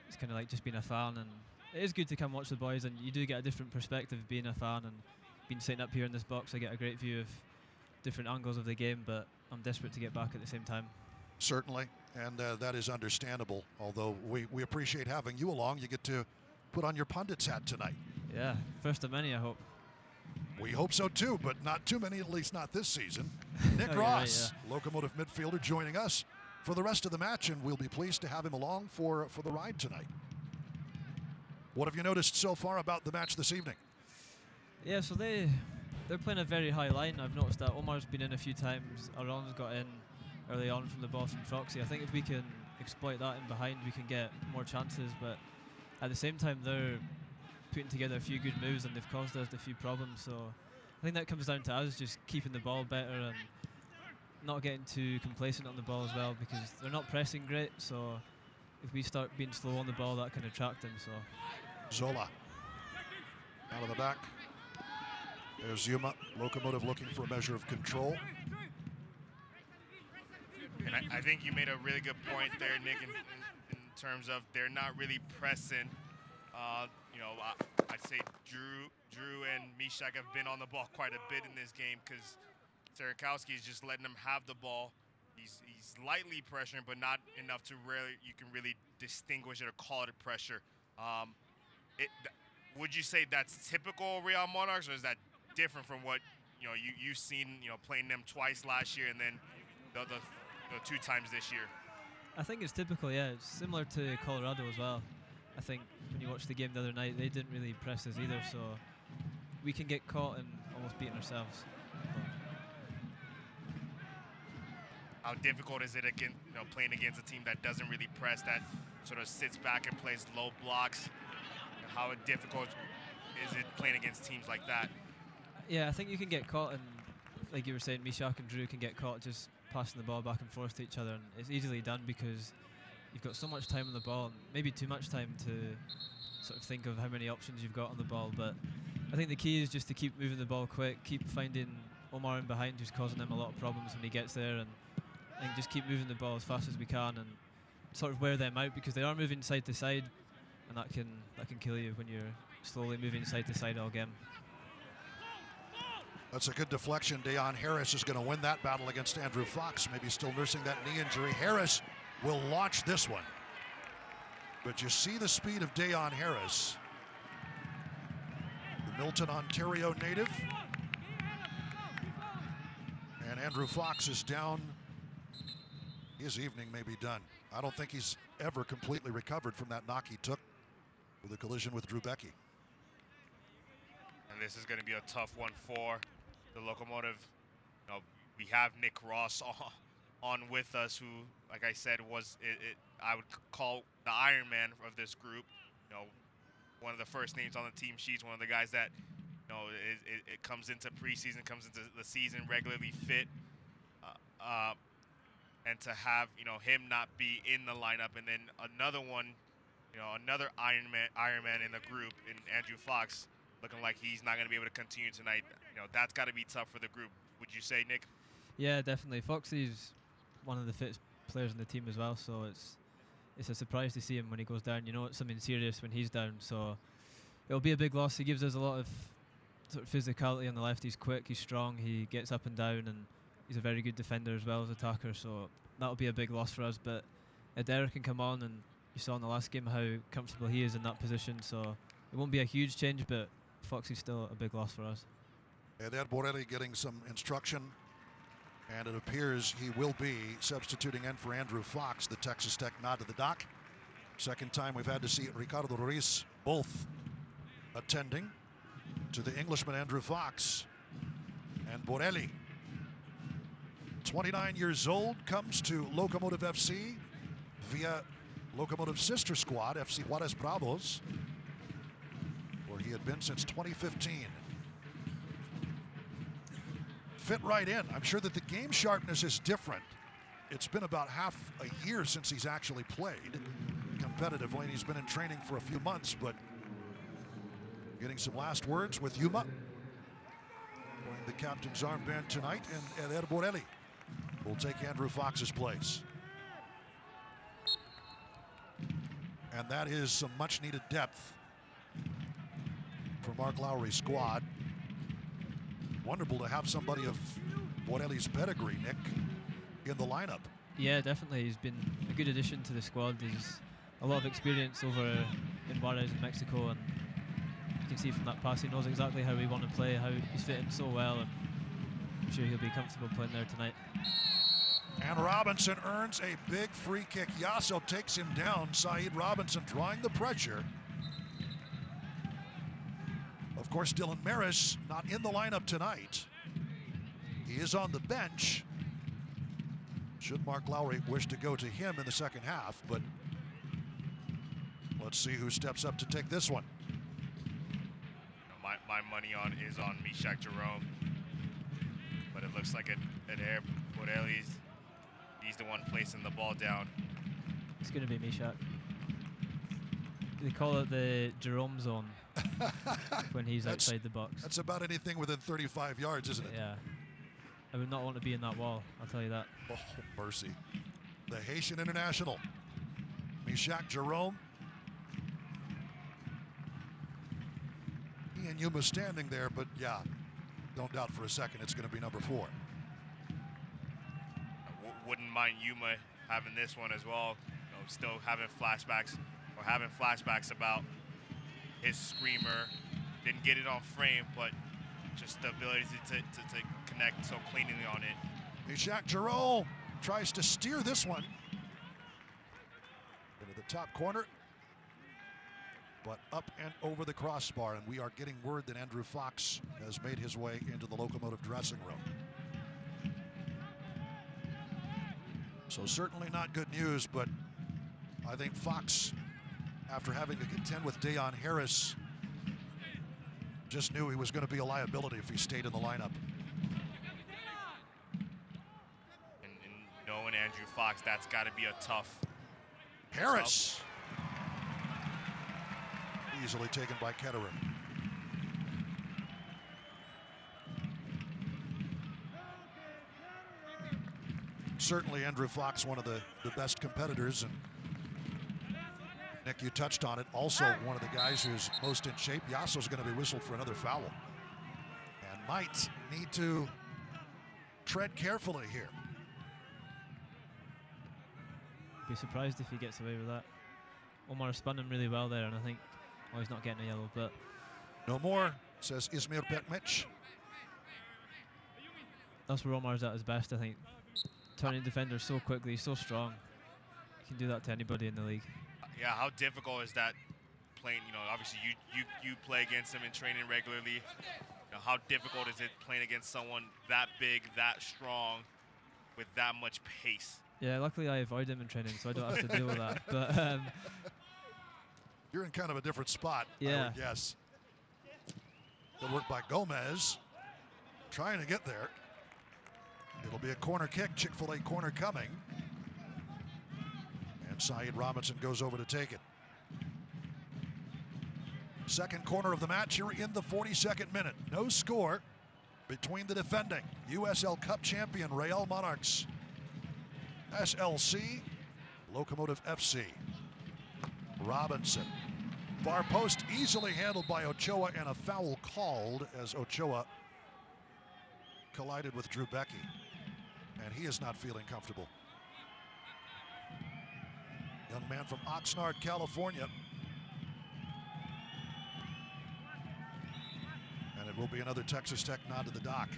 it's kind of like just being a fan, and it is good to come watch the boys, and you do get a different perspective being a fan, and being sitting up here in this box, I get a great view of different angles of the game, but I'm desperate to get back at the same time. Certainly, and that is understandable, although we appreciate having you along. You get to put on your pundit's hat tonight. Yeah, first of many, I hope. We hope so too, but not too many, at least not this season. Nick Ross, right, yeah. Locomotive midfielder, joining us for the rest of the match, and we'll be pleased to have him along for the ride tonight. What have you noticed so far about the match this evening? Yeah, so they're playing a very high line. I've noticed that Omar's been in a few times. Aron's got in early on from the ball from Foxy. I think if we can exploit that in behind, we can get more chances, but at the same time, they're putting together a few good moves and they've caused us a few problems. So I think that comes down to us just keeping the ball better and not getting too complacent on the ball as well, because they're not pressing great. So if we start being slow on the ball, that can attract them. So Zola out of the back. There's Yuma. Locomotive looking for a measure of control. And I think you made a really good point there, Nick, in terms of they're not really pressing. You know, I'd say Drew and Mishak have been on the ball quite a bit in this game because Terakowski is just letting them have the ball. He's lightly pressuring, but not enough to really you can really distinguish it or call it a pressure. Would you say that's typical Real Monarchs, or is that different from what you've seen playing them twice last year and then the 2 times this year? I think it's typical, yeah. It's similar to Colorado as well. I think when you watched the game the other night, they didn't really press us either, so we can get caught and almost beating ourselves. How difficult is it playing against a team that doesn't really press, that sort of sits back and plays low blocks? How difficult is it playing against teams like that? Yeah, I think you can get caught, and like you were saying, Mishak and Drew can get caught just passing the ball back and forth to each other, and it's easily done because you've got so much time on the ball, and maybe too much time to sort of think of how many options you've got on the ball. But I think the key is just to keep moving the ball quick, keep finding Omar in behind who's causing them a lot of problems when he gets there, and just keep moving the ball as fast as we can and sort of wear them out, because they are moving side to side, and that can kill you when you're slowly moving side to side all game. That's a good deflection. Deon Harris is going to win that battle against Andrew Fox, maybe still nursing that knee injury. Harris will launch this one. But you see the speed of Deon Harris, the Milton, Ontario native. And Andrew Fox is down. His evening may be done. I don't think he's ever completely recovered from that knock he took with a collision with Drew Becky. And this is going to be a tough one for the Locomotive. We have Nick Ross on with us, who, like I said, was I would call the Iron Man of this group. One of the first names on the team sheets, one of the guys that it comes into preseason, comes into the season regularly fit, and to have him not be in the lineup, and then another one, another Iron Man in the group, in Andrew Fox, looking like he's not going to be able to continue tonight. That's got to be tough for the group. Would you say, Nick? Yeah, definitely. Foxy's one of the fittest players in the team as well, so it's a surprise to see him when he goes down. It's something serious when he's down, so it'll be a big loss. He gives us a lot of sort of physicality on the left. He's quick, he's strong, he gets up and down, and he's a very good defender as well as attacker, so that'll be a big loss for us. But Derek can come on, and you saw in the last game how comfortable he is in that position, so it won't be a huge change, but Foxy's still a big loss for us. Ed Borelli getting some instruction, and it appears he will be substituting in for Andrew Fox. The Texas Tech nod to the doc. Second time we've had to see Ricardo Ruiz both attending to the Englishman Andrew Fox and Borelli. 29 years old, comes to Locomotive FC via Locomotive sister squad, FC Juarez Bravos, where he had been since 2015. Fit right in. I'm sure that the game sharpness is different. It's been about half a year since he's actually played competitively, and he's been in training for a few months, but getting some last words with Yuma, wearing the captain's armband tonight, and Ed Borelli will take Andrew Fox's place. And that is some much needed depth for Mark Lowry's squad. Wonderful to have somebody of Borelli's pedigree, Nick, in the lineup. Yeah, definitely. He's been a good addition to the squad. He's a lot of experience over in Juarez in Mexico, and you can see from that pass he knows exactly how we want to play, how he's fitting so well, and I'm sure he'll be comfortable playing there tonight. And Robinson earns a big free kick. Yasso takes him down. Saeed Robinson drawing the pressure. Of course, Dylan Maris not in the lineup tonight. He is on the bench. Should Mark Lowry wish to go to him in the second half, but let's Let's see who steps up to take this one. My money is on Meshach Jerome, but it looks like an Air Borelli's. He's the one placing the ball down. It's going to be Meshach. They call it the Jerome zone when he's outside the box. That's about anything within 35 yards, isn't it? Yeah. I would not want to be in that wall, I'll tell you that. Oh, mercy. The Haitian international, Meshach Jerome. He and Yuma standing there, but yeah, don't doubt for a second it's going to be number 4. Wouldn't mind Yuma having this one as well. You know, still having flashbacks about his screamer. Didn't get it on frame, but just the ability to connect so cleanly on it. Meshach Jerome tries to steer this one into the top corner, but up and over the crossbar, and we are getting word that Andrew Fox has made his way into the Locomotive dressing room. So certainly not good news, but I think Fox, after having to contend with Dayon Harris, just knew he was going to be a liability if he stayed in the lineup. And knowing Andrew Fox, that's got to be a tough. Harris. Easily taken by Ketterer. Certainly Andrew Fox, one of the best competitors, and Nick, you touched on it. Also one of the guys who's most in shape. Yasso's going to be whistled for another foul. And might need to tread carefully here. Be surprised if he gets away with that. Omar spun him really well there, and I think, oh, he's not getting a yellow, but... No more, says Ismail Bekmic. That's where Omar's at his best, I think. Turning defenders so quickly, so strong. He can do that to anybody in the league. Yeah, how difficult is that playing? You know, obviously you play against him in training regularly. You know, how difficult is it playing against someone that big, that strong, with that much pace? Yeah, luckily I avoid him in training, so I don't have to deal with that. But you're in kind of a different spot, yeah. I would guess. Good work by Gomez, trying to get there. It'll be a corner kick, Chick-fil-A corner coming. And Syed Robinson goes over to take it. Second corner of the match here in the 42nd minute. No score between the defending USL Cup champion Real Monarchs, SLC, Locomotive FC. Robinson. Far post easily handled by Ochoa, and a foul called as Ochoa collided with Drew Becky. And he is not feeling comfortable. Young man from Oxnard, California. And it will be another Texas Tech nod to the dock.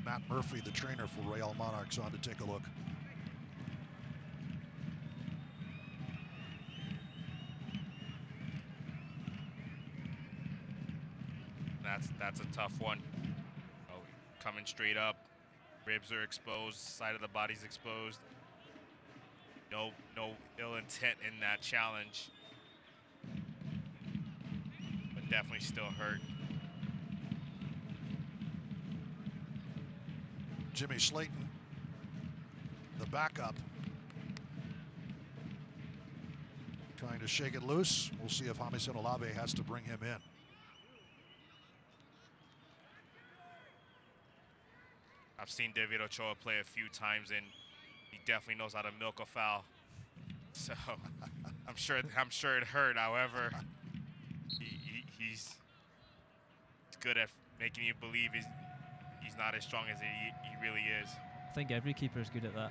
Matt Murphy, the trainer for Real Monarchs, on to take a look. That's a tough one. Oh, coming straight up, ribs are exposed, side of the body's exposed. No ill intent in that challenge, but definitely still hurt. Jimmy Slayton, the backup, trying to shake it loose. We'll see if Jamison Olave has to bring him in. I've seen David Ochoa play a few times, and he definitely knows how to milk a foul. So I'm sure it hurt. However, he's good at making you believe he's not as strong as he really is. I think every keeper is good at that.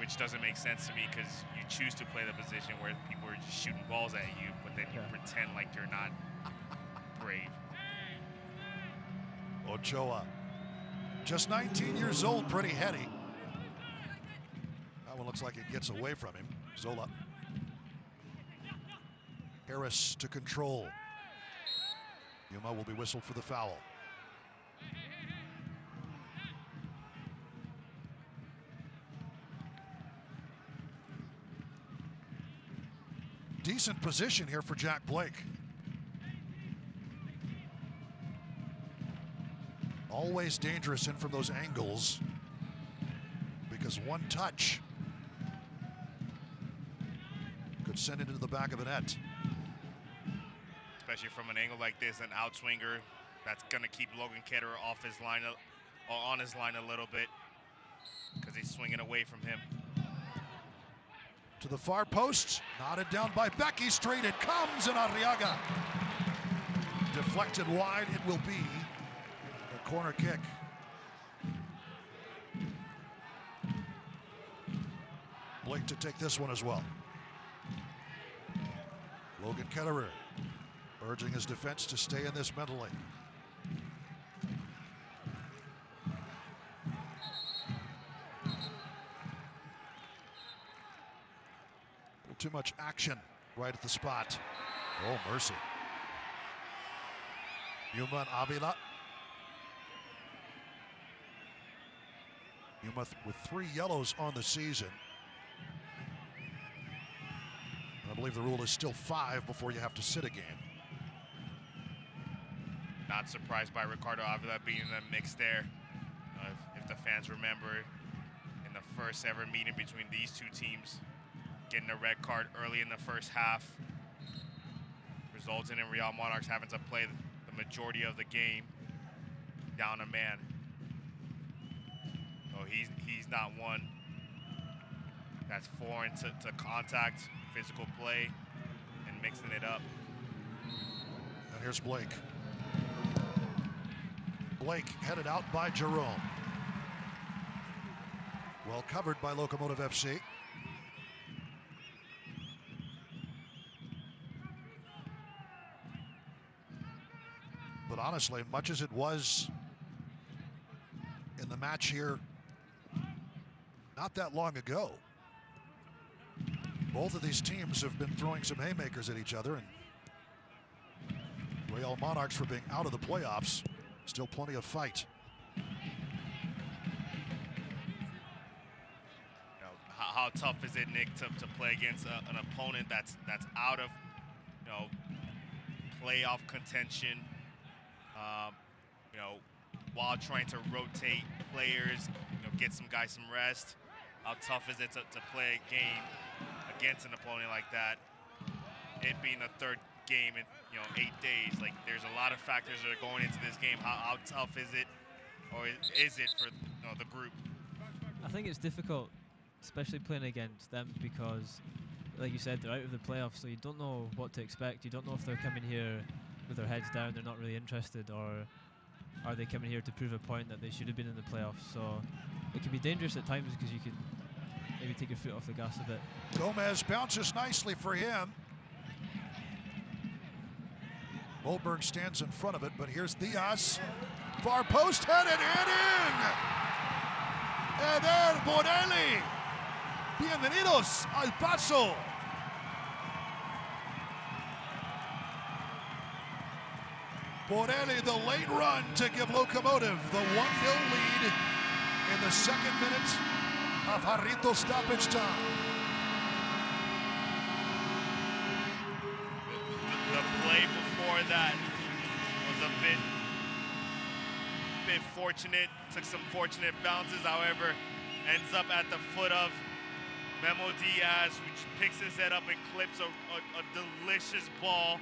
Which doesn't make sense to me, because you choose to play the position where people are just shooting balls at you, but then you pretend like you're not brave. Ochoa, just 19 years old, pretty heady. That one looks like it gets away from him. Zola. Harris to control. Yuma will be whistled for the foul. decent position here for Jack Blake. Always dangerous in from those angles because one touch could send it into the back of the net. Especially from an angle like this, an outswinger that's going to keep Logan Ketterer off his line or on his line a little bit because he's swinging away from him. To the far post, knotted down by Becky, straight it comes, and Arriaga. Deflected wide, it will be a corner kick. Blake to take this one as well. Logan Ketterer urging his defense to stay in this mentally. Too much action right at the spot. Oh, mercy. Yuma and Avila. Yuma with 3 yellows on the season. I believe the rule is still 5 before you have to sit again. Not surprised by Ricardo Avila being in the mix there. If the fans remember, in the first ever meeting between these two teams, getting a red card early in the first half, resulting in Real Monarchs having to play the majority of the game down a man. So he's not one that's foreign to contact, physical play, and mixing it up. And here's Blake. Blake headed out by Jerome. Well covered by Locomotive FC. But honestly, much as it was in the match here not that long ago, both of these teams have been throwing some haymakers at each other, and Real Monarchs, for being out of the playoffs, still plenty of fight. How tough is it, Nick, to play against an opponent that's out of playoff contention? While trying to rotate players, get some guys some rest. How tough is it to play a game against an opponent like that? It being the third game in 8 days, like there's a lot of factors that are going into this game. How tough is it, or is it for the group? I think it's difficult, especially playing against them, because, like you said, they're out of the playoffs, so you don't know what to expect. You don't know if they're coming here with their heads down, they're not really interested, or are they coming here to prove a point that they should have been in the playoffs? So it can be dangerous at times because you can maybe take your foot off the gas a bit. Gomez bounces nicely for him. Moberg stands in front of it, but here's Diaz. Far post headed and in! Eder Borelli! Bienvenidos al Paso! Borelli, the late run to give Locomotive the 1-0 lead in the 2nd minute of Jarrito stoppage time. The play before that was a bit fortunate, took some fortunate bounces, however, ends up at the foot of Memo Diaz, which picks his head up and clips a delicious ball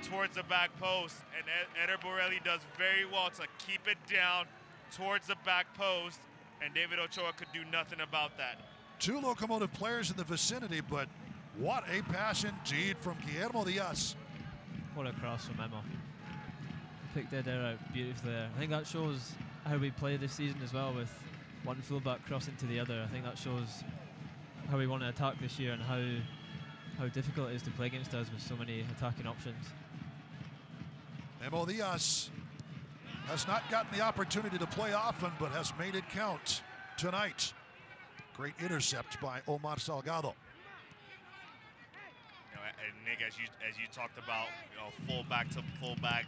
towards the back post, and Eder Borelli does very well to keep it down towards the back post, and David Ochoa could do nothing about that. 2 Locomotive players in the vicinity, but what a pass indeed from Guillermo Diaz. What a cross from Memo. Picked Eder out beautifully there. I think that shows how we play this season as well, with one fullback crossing to the other. I think that shows how we want to attack this year and how difficult it is to play against us with so many attacking options. Memo Diaz has not gotten the opportunity to play often, but has made it count tonight. Great intercept by Omar Salgado. And Nick, as you talked about, fullback to fullback,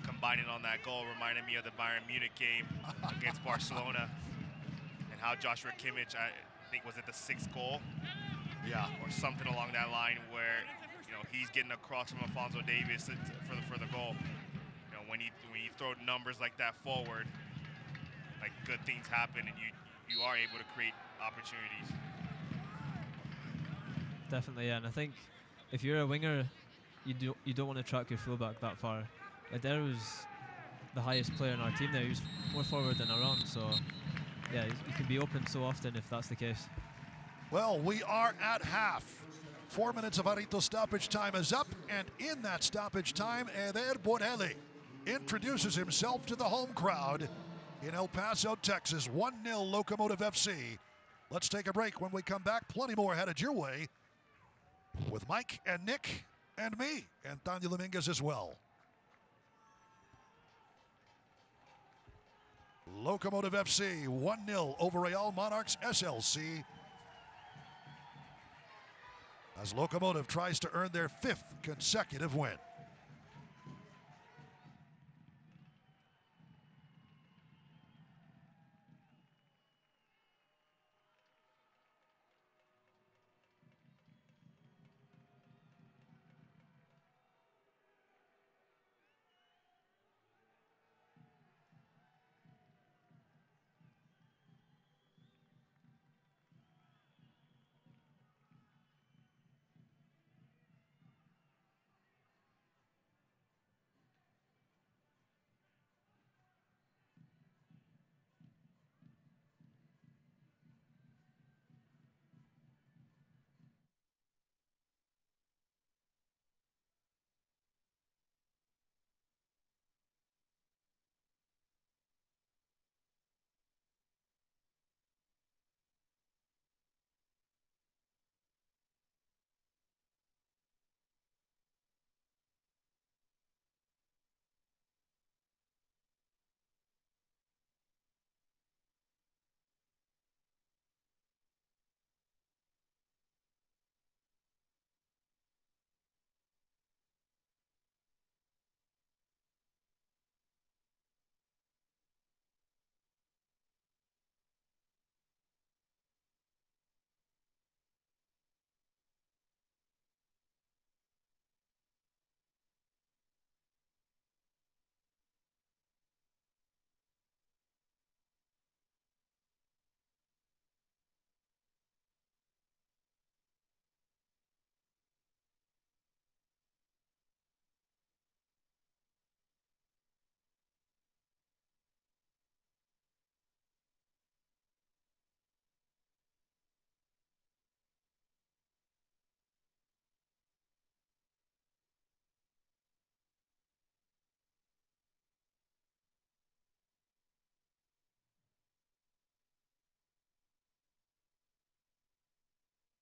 combining on that goal reminded me of the Bayern Munich game against Barcelona, and how Joshua Kimmich, I think, was it the 6th goal? Yeah. Or something along that line, where he's getting across from Alphonso Davis for the goal. When you throw numbers like that forward, like good things happen, and you are able to create opportunities. Definitely, yeah. And I think if you're a winger, you don't want to track your fullback that far. Adair was the highest player in our team there. He was more forward than Aron, so yeah, you can be open so often if that's the case. Well, we are at half. 4 minutes of Arito stoppage time is up, and in that stoppage time, Eder Borelli introduces himself to the home crowd in El Paso, Texas. 1-0 Locomotive FC. Let's take a break. When we come back, plenty more headed your way with Mike and Nick and me and Tanya Dominguez as well. Locomotive FC 1-0 over Real Monarchs SLC as Locomotive tries to earn their 5th consecutive win.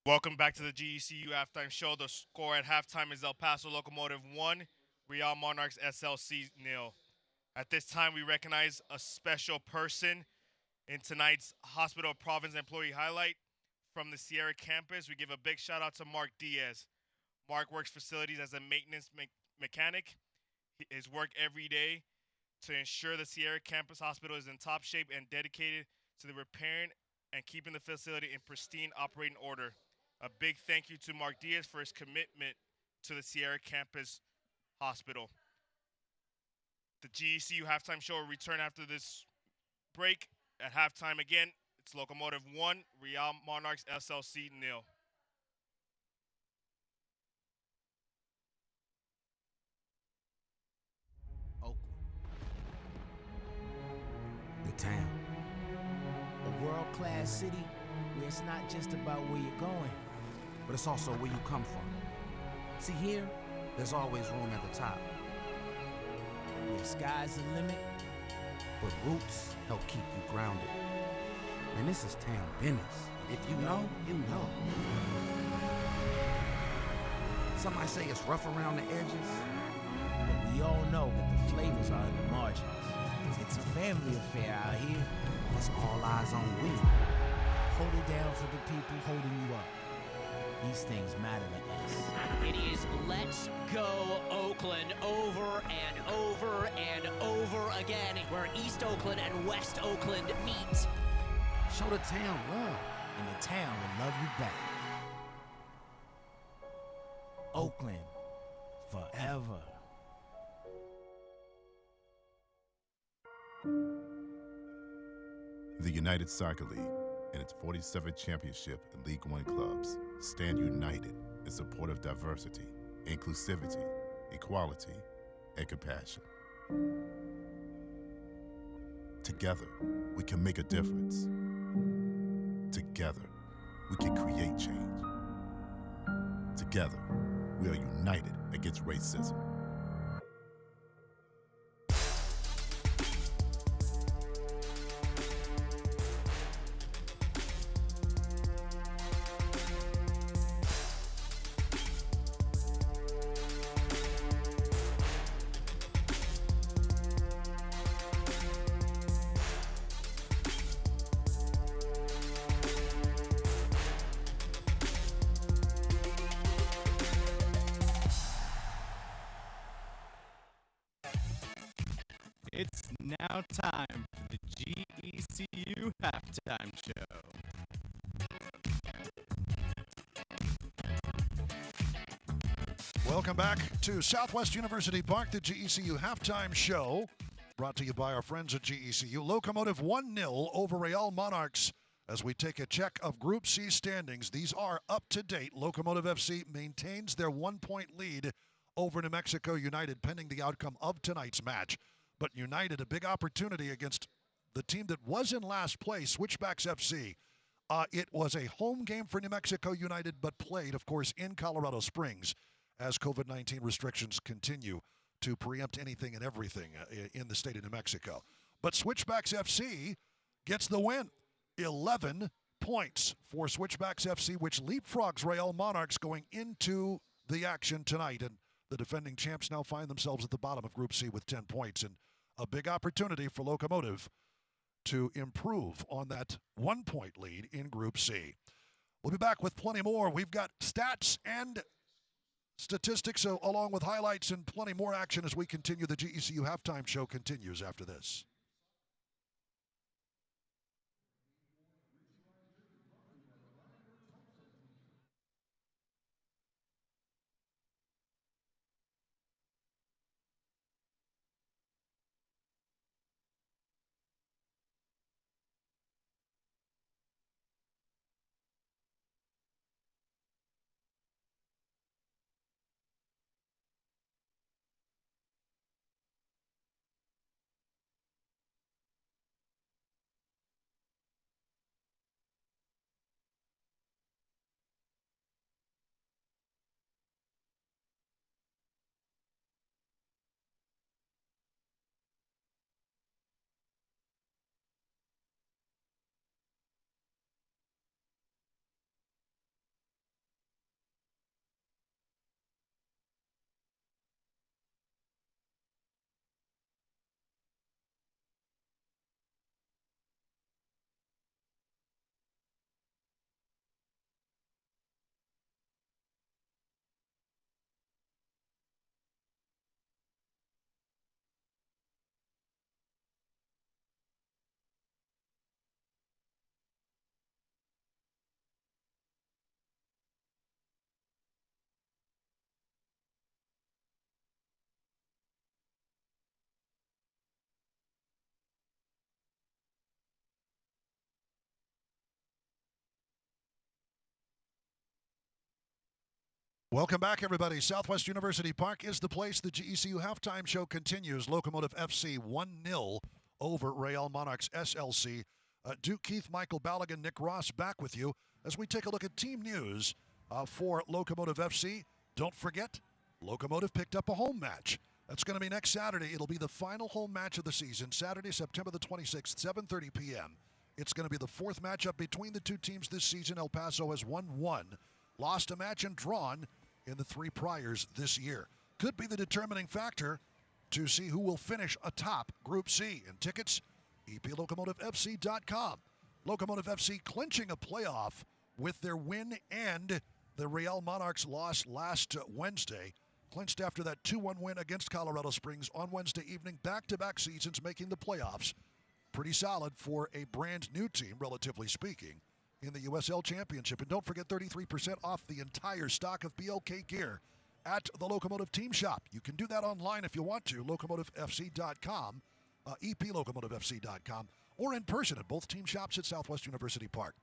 Welcome back to the GECU halftime show. The score at halftime is El Paso Locomotive 1, Real Monarchs SLC 0. At this time, we recognize a special person in tonight's Hospital of Province employee highlight from the Sierra campus. We give a big shout out to Mark Diaz. Mark works facilities as a maintenance mechanic. His work every day to ensure the Sierra campus hospital is in top shape and dedicated to the repairing and keeping the facility in pristine operating order. A big thank you to Mark Diaz for his commitment to the Sierra campus hospital. The GECU halftime show will return after this break. At halftime again, it's Locomotive 1, Real Monarchs SLC 0. Oakland. The town. A world-class city where it's not just about where you're going, but it's also where you come from. See, here, there's always room at the top. Where the sky's the limit, but roots help keep you grounded. And this is town business. If you know, you know. Some might say it's rough around the edges, but we all know that the flavors are in the margins. It's a family affair out here. That's all eyes on we. Hold it down for the people holding you up. These things matter to us. It is Let's Go Oakland over and over and over again, where East Oakland and West Oakland meet. Show the town love, and the town will love you back. Oakland forever. The United Soccer League and its 47th championship and League One clubs stand united in support of diversity, inclusivity, equality, and compassion. Together, we can make a difference. Together, we can create change. Together, we are united against racism. It's now time for the GECU Halftime Show. Welcome back to Southwest University Park, the GECU Halftime Show, brought to you by our friends at GECU. Locomotive 1-0 over Real Monarchs as we take a check of Group C standings. These are up to date. Locomotive FC maintains their 1-point lead over New Mexico United pending the outcome of tonight's match. But United, a big opportunity against the team that was in last place, Switchbacks FC. It was a home game for New Mexico United, but played, of course, in Colorado Springs as COVID-19 restrictions continue to preempt anything and everything in the state of New Mexico. But Switchbacks FC gets the win. 11 points for Switchbacks FC, which leapfrogs Real Monarchs going into the action tonight. And the defending champs now find themselves at the bottom of Group C with 10 points, and a big opportunity for Locomotive to improve on that 1-point lead in Group C. We'll be back with plenty more. We've got stats and statistics, so along with highlights and plenty more action as we continue. The GECU Halftime Show continues after this. Welcome back, everybody. Southwest University Park is the place. The GECU Halftime Show continues. Locomotive FC 1-0 over Real Monarchs SLC. Duke Keith, Michael Ballaghan, Nick Ross back with you as we take a look at team news for Locomotive FC. Don't forget, Locomotive picked up a home match. That's going to be next Saturday. It'll be the final home match of the season, Saturday, September the 26th, 7:30 p.m. It's going to be the fourth matchup between the two teams this season. El Paso has won one, lost a match, and drawn in the three priors this year. Could be the determining factor to see who will finish atop Group C. And tickets, eplocomotivefc.com. Locomotive FC clinching a playoff with their win and the Real Monarchs loss last Wednesday. Clinched after that 2-1 win against Colorado Springs on Wednesday evening. Back-to-back seasons making the playoffs. Pretty solid for a brand new team, relatively speaking, in the USL Championship. And don't forget 33% off the entire stock of BLK gear at the Locomotive Team Shop. You can do that online if you want to, locomotivefc.com, eplocomotivefc.com, or in person at both team shops at Southwest University Park.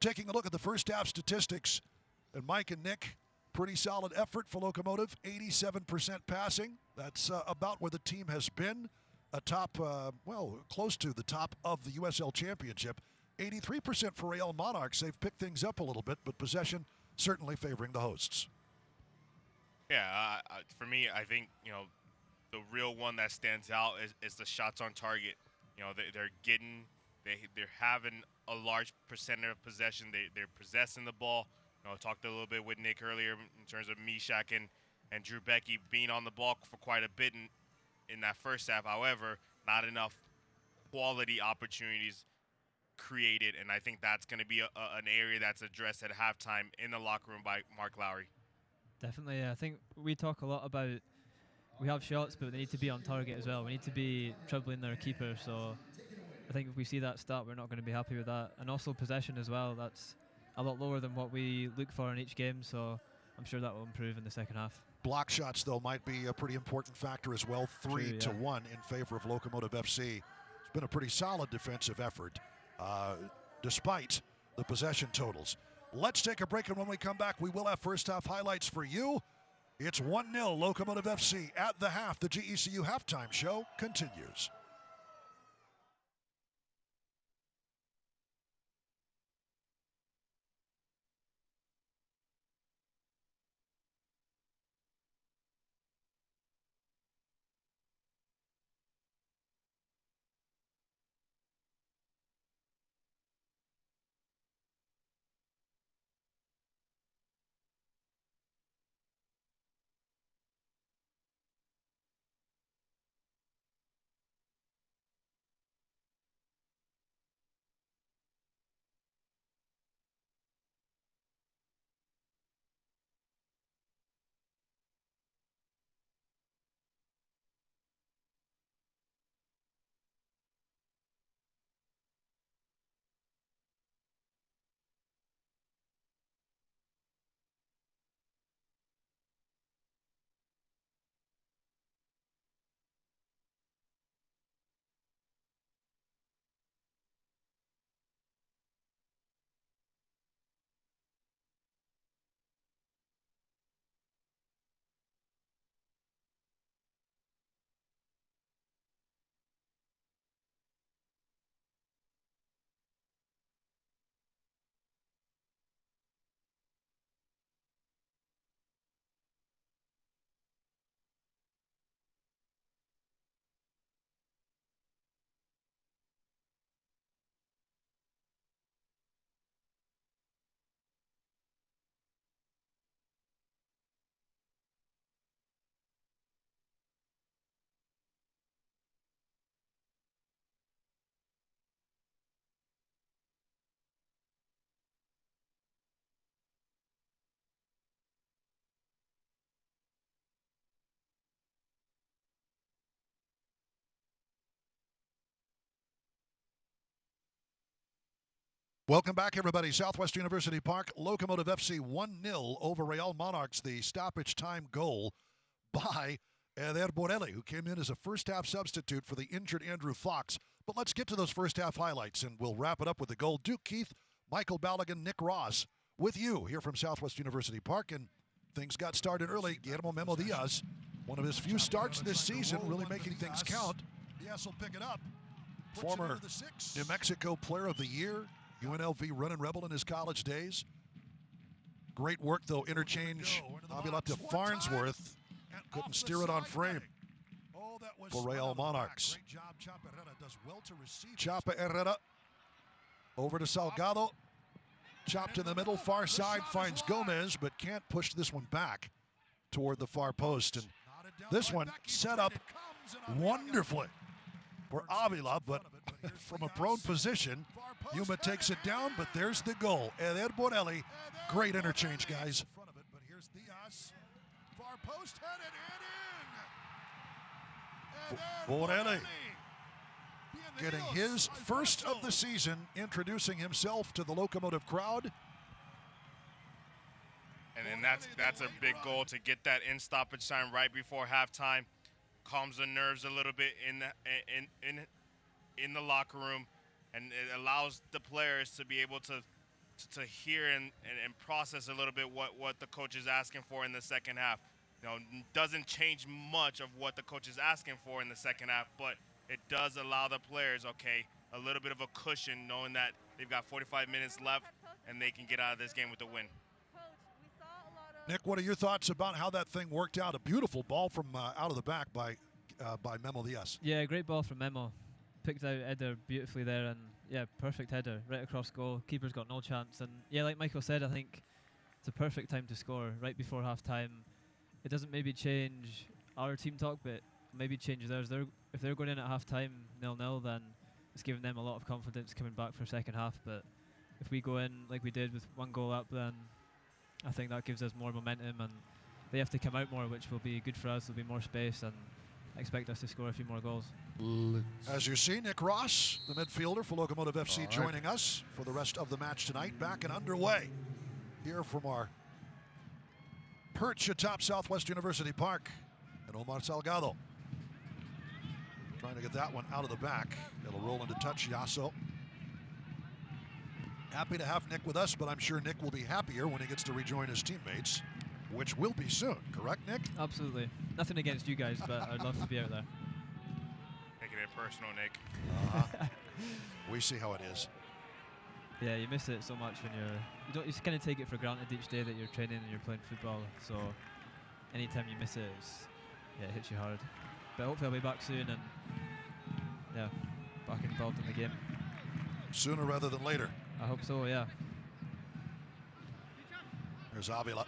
Taking a look at the first half statistics, and Mike and Nick, pretty solid effort for Locomotive, 87% passing. That's about where the team has been, close to the top of the USL Championship. 83% for Real Monarchs. They've picked things up a little bit, but possession certainly favoring the hosts. Yeah, for me, I think, the real one that stands out is the shots on target. They're having a large percentage of possession. They're possessing the ball. I talked a little bit with Nick earlier in terms of Mishak and Drew Becky being on the ball for quite a bit in that first half. However, not enough quality opportunities created, and I think that's going to be an area that's addressed at halftime in the locker room by Mark Lowry. Definitely, I think we talk a lot about we have shots, but they need to be on target as well. We need to be dribbling their keeper, so I think if we see that stat, we're not going to be happy with that. And also possession as well, that's a lot lower than what we look for in each game, so I'm sure that will improve in the second half. Block shots, though, might be a pretty important factor as well. 3-1 in favor of Locomotive FC. It's been a pretty solid defensive effort, despite the possession totals. Let's take a break, and when we come back, we will have first half highlights for you. It's 1-0 Locomotive FC at the half. The GECU halftime show continues. Welcome back, everybody. Southwest University Park, Locomotive FC 1-0 over Real Monarchs. The stoppage time goal by Eder Borelli, who came in as a first-half substitute for the injured Andrew Fox. But let's get to those first-half highlights, and we'll wrap it up with the goal. Duke Keith, Michael Balogun, Nick Ross with you here from Southwest University Park. And things got started early. Guillermo Memo Diaz, one of his few starts this season, really making things count. Diaz will pick it up. Former New Mexico Player of the Year, UNLV running rebel in his college days. Great work, though. Interchange Avila to Farnsworth. Couldn't steer it on frame for Real Monarchs. Chapa Herrera over to Salgado. Chopped in the middle, far side, finds Gomez, but can't push this one back toward the far post. And this one set up wonderfully for Avila, but from a prone position, Yuma takes it down, but there's the goal. Eder Borelli, great interchange, guys. But here's Diaz, far post headed and in. Borelli getting his first of the season, introducing himself to the Locomotive crowd. And then that's a big goal to get that in stoppage time right before halftime. Calms the nerves a little bit in the locker room, and it allows the players to be able to hear and process a little bit what the coach is asking for in the second half. You know, doesn't change much of what the coach is asking for in the second half, but it does allow the players, okay, a little bit of a cushion, knowing that they've got 45 minutes left and they can get out of this game with a win. Nick, what are your thoughts about how that thing worked out? A beautiful ball from out of the back by Memo the S. Yeah, great ball from Memo. Picked out header beautifully there, and yeah, perfect header right across goal. Keeper's got no chance, and yeah, like Michael said, I think it's a perfect time to score right before half time. It doesn't maybe change our team talk, but maybe changes theirs. If they're going in at half time 0-0, then it's giving them a lot of confidence coming back for second half. But if we go in like we did with 1 goal up, then I think that gives us more momentum, and they have to come out more, which will be good for us. There'll be more space, and I expect us to score a few more goals. As you see, Nick Ross, the midfielder for Locomotive FC, joining us for the rest of the match tonight. Back and underway here from our perch atop Southwest University Park. And Omar Salgado trying to get that one out of the back. It'll roll into touch. Yasso. Happy to have Nick with us, but I'm sure Nick will be happier when he gets to rejoin his teammates, which will be soon. Correct, Nick? Absolutely. Nothing against you guys, but I'd love to be out there. Taking it personal, Nick. We see how it is. Yeah, you miss it so much when you just kind of take it for granted each day that you're training and you're playing football. So anytime you miss it, it hits you hard. But hopefully I'll be back soon and yeah, back involved in the game. Sooner rather than later. I hope so, yeah. There's Avila.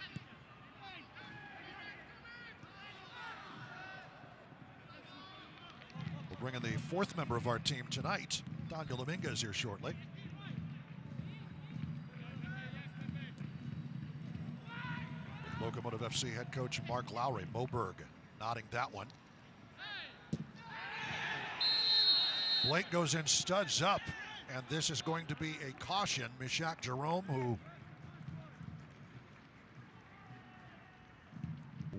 We'll bring in the 4th member of our team tonight. Daniel Dominguez here shortly. Locomotive FC head coach Mark Lowry. Moberg nodding that one. Blake goes in, studs up, and this is going to be a caution. Mishak Jerome, who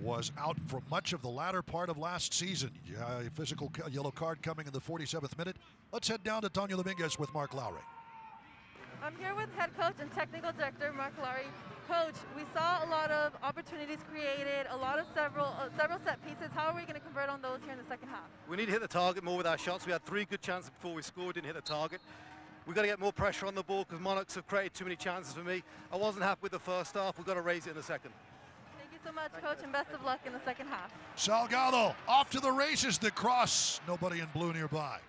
was out for much of the latter part of last season. A physical yellow card coming in the 47th minute. Let's head down to Tanya Dominguez with Mark Lowry. I'm here with head coach and technical director Mark Lowry. Coach, we saw a lot of opportunities created, several set pieces. How are we going to convert on those here in the second half? We need to hit the target more with our shots. We had 3 good chances before we scored, didn't hit the target. We've got to get more pressure on the ball because Monarchs have created too many chances for me. I wasn't happy with the first half. We've got to raise it in the second. Thank you so much, Coach, and best of luck in the second half. Salgado off to the races. The cross. Nobody in blue nearby.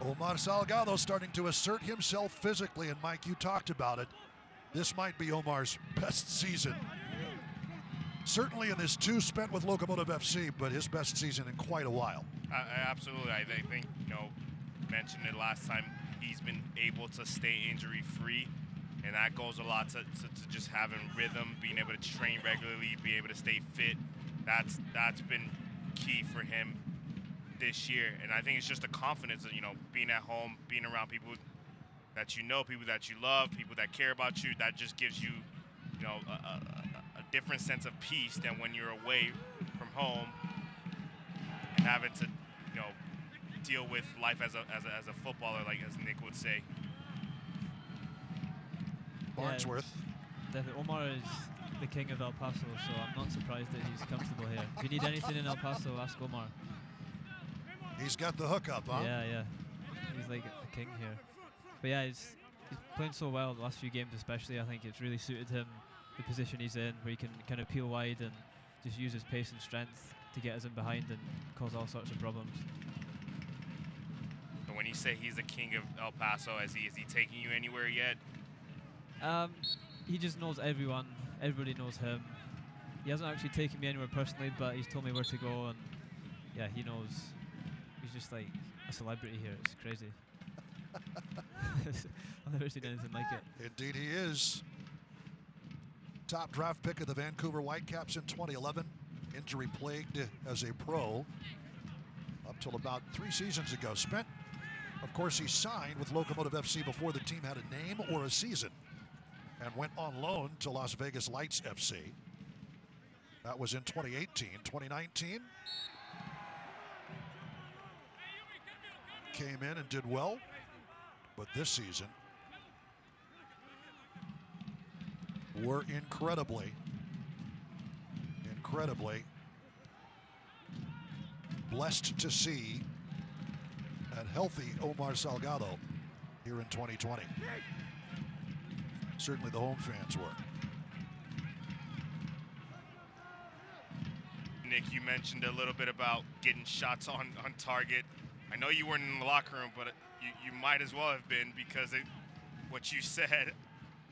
Omar Salgado starting to assert himself physically, and Mike, you talked about it. This might be Omar's best season. Certainly in his 2 spent with Locomotive FC, but his best season in quite a while. Absolutely. I think, mentioned it last time, he's been able to stay injury-free, and that goes a lot to just having rhythm, being able to train regularly, be able to stay fit. That's been key for him this year, and I think it's just the confidence of, being at home, being around people that people that you love, people that care about you. That just gives you, a different sense of peace than when you're away from home and having to, deal with life as a footballer, like as Nick would say. Barnsworth. Yeah, Omar is the king of El Paso, so I'm not surprised that he's comfortable here. If you need anything in El Paso, ask Omar. He's got the hookup, huh? Yeah. He's like the king here. But yeah, he's playing so well the last few games especially. I think it's really suited him, the position he's in, where he can kind of peel wide and just use his pace and strength to get us in behind and cause all sorts of problems. But when you say he's the king of El Paso, is he taking you anywhere yet? He just knows everyone. Everybody knows him. He hasn't actually taken me anywhere personally, but he's told me where to go, and yeah, he knows. He's just like a celebrity here. It's crazy. I've never seen anything like it. Indeed he is. Top draft pick of the Vancouver Whitecaps in 2011. Injury plagued as a pro up till about 3 seasons ago. Spent, of course, he signed with Locomotive FC before the team had a name or a season. and went on loan to Las Vegas Lights FC. That was in 2018. 2019, came in and did well, but this season we're incredibly blessed to see a healthy Omar Salgado here in 2020. Certainly the home fans were. Nick, you mentioned a little bit about getting shots on target. I know you weren't in the locker room, but you might as well have been, because what you said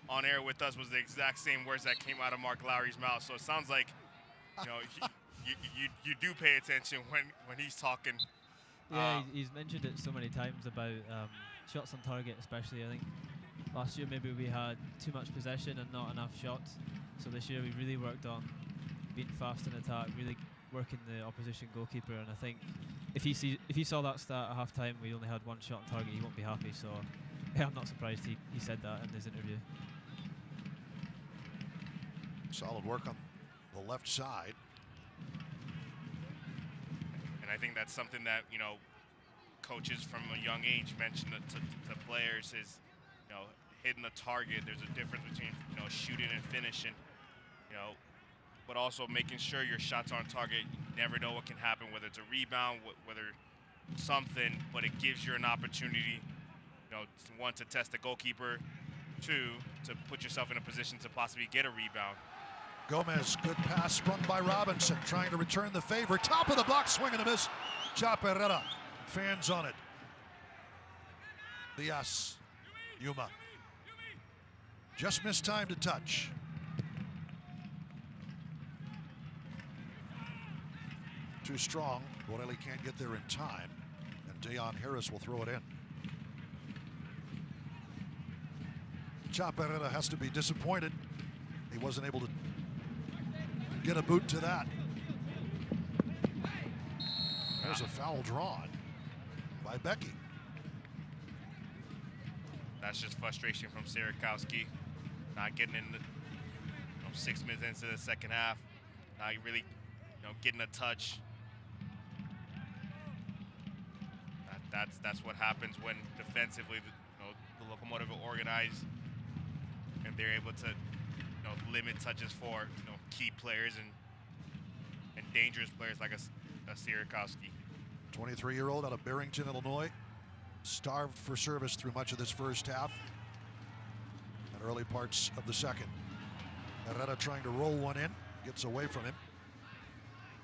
on air with us was the exact same words that came out of Mark Lowry's mouth. So it sounds like, you know, you do pay attention when he's talking. Yeah, he's mentioned it so many times about shots on target, especially. I think last year maybe we had too much possession and not enough shots. So this year we really worked on being fast in attack, really working the opposition goalkeeper. And I think if he saw that stat at half time, we only had one shot on target, he won't be happy. So yeah, I'm not surprised he said that in his interview. Solid work on the left side. And I think that's something that, you know, coaches from a young age mention to players is, you know, hitting the target. There's a difference between, you know, shooting and finishing, you know, but also making sure your shots are on target. You never know what can happen, whether it's a rebound, whether something, but it gives you an opportunity, you know, one, to test the goalkeeper, two, to put yourself in a position to possibly get a rebound. Gomez, good pass sprung by Robinson, trying to return the favor. Top of the box, swing and a miss. Chaparrera, fans on it. Diaz, Yuma. Just missed time to touch. Too strong. Borelli can't get there in time, and Deon Harris will throw it in. Chaparrera has to be disappointed. He wasn't able to get a boot to that. There's a foul drawn by Becky. That's just frustration from Sierakowski, not getting in the 6 minutes into the second half. Now you really, getting a touch. That's what happens when defensively, the Locomotive are organized and they're able to, limit touches for, key players and dangerous players like a Sierakowski. 23-year-old out of Barrington, Illinois, starved for service through much of this first half and early parts of the second. Herrera trying to roll one in, gets away from him.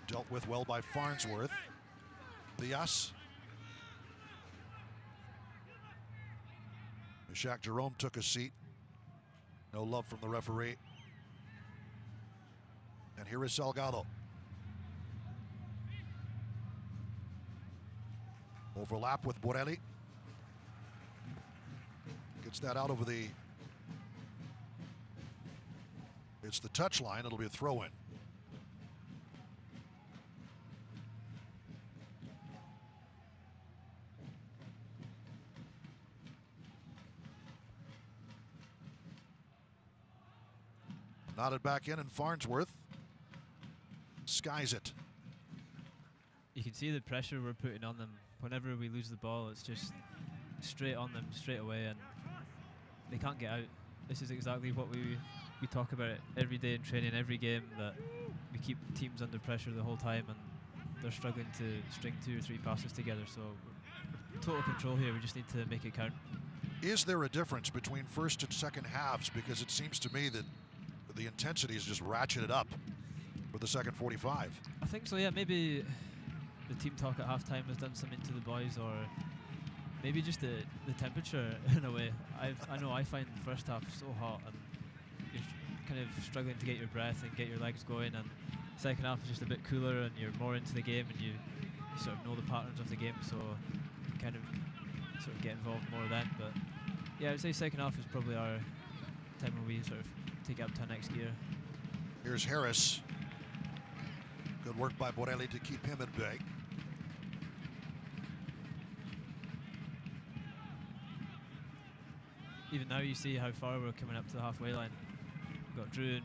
Dealt with well by Farnsworth. Diaz. Shaq Jerome took a seat. No love from the referee. And here is Salgado. Overlap with Borelli. Gets that out over the... It's the touch line. It'll be a throw-in. Nodded back in, and Farnsworth skies it. You can see the pressure we're putting on them. Whenever we lose the ball, it's just straight on them, straight away, and they can't get out. This is exactly what we talk about every day in training, every game, that we keep teams under pressure the whole time, and they're struggling to string 2 or 3 passes together. So total control here. We just need to make it count. Is there a difference between first and second halves? Because it seems to me that the intensity is just ratcheted up for the second 45. I think so, yeah. Maybe the team talk at halftime has done something to the boys, or maybe just the temperature in a way. I know I find the first half so hot, and you're kind of struggling to get your breath and get your legs going, and the second half is just a bit cooler and you're more into the game and you sort of know the patterns of the game, so you kind of sort of get involved more then. But yeah, I would say second half is probably our time when we sort of take it up to our next gear. Here's Harris. Good work by Borelli to keep him at bay. even now you see how far we're coming up to the halfway line. We've got Drew and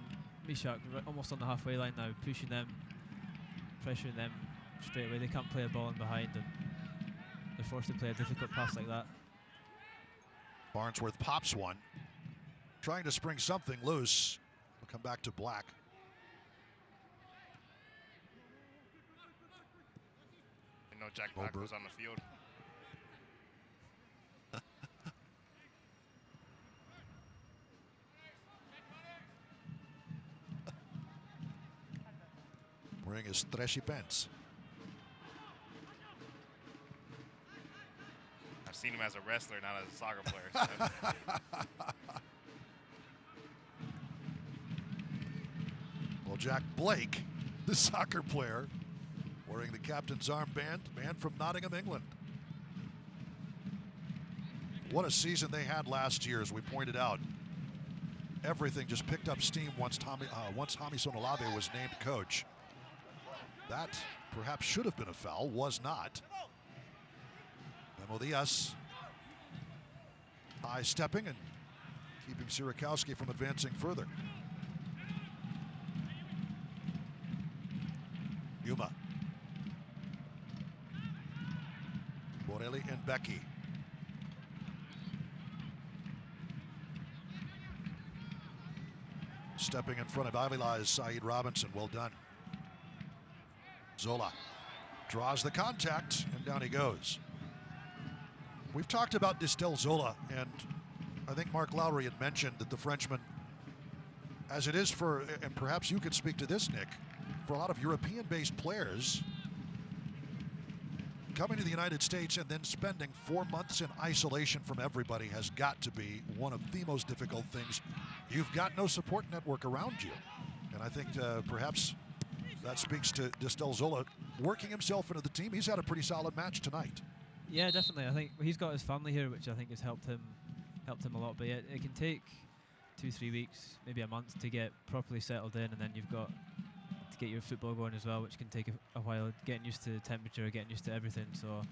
Mishak almost on the halfway line now, pushing them, pressuring them straight away. They can't play a ball in behind, and they're forced to play a difficult pass like that. Barnsworth pops one, trying to spring something loose. We'll come back to Black. I know Jack Black was on the field. Wearing his stretchy pants. I've seen him as a wrestler, not as a soccer player. Well, Jack Blake, the soccer player, wearing the captain's armband, man from Nottingham, England. What a season they had last year, as we pointed out. Everything just picked up steam once Hami Sonolave was named coach. That perhaps should have been a foul, was not. Memo Diaz high stepping and keeping Sierakowski from advancing further. Yuma. Borelli and Becky. Stepping in front of Avila is Saeed Robinson. Well done. Zola draws the contact, and down he goes. We've talked about Distel Zola, and I think Mark Lowry had mentioned that the Frenchman, as it is for, and perhaps you could speak to this, Nick, for a lot of European-based players, coming to the United States and then spending 4 months in isolation from everybody has got to be one of the most difficult things. You've got no support network around you. And I think perhaps that speaks to Distel Zola working himself into the team. He's had a pretty solid match tonight. Yeah, definitely. I think he's got his family here, which I think has helped him a lot. But yeah, it can take 2-3 weeks, maybe a month to get properly settled in, and then you've got to get your football going as well, which can take a while, getting used to the temperature, getting used to everything. So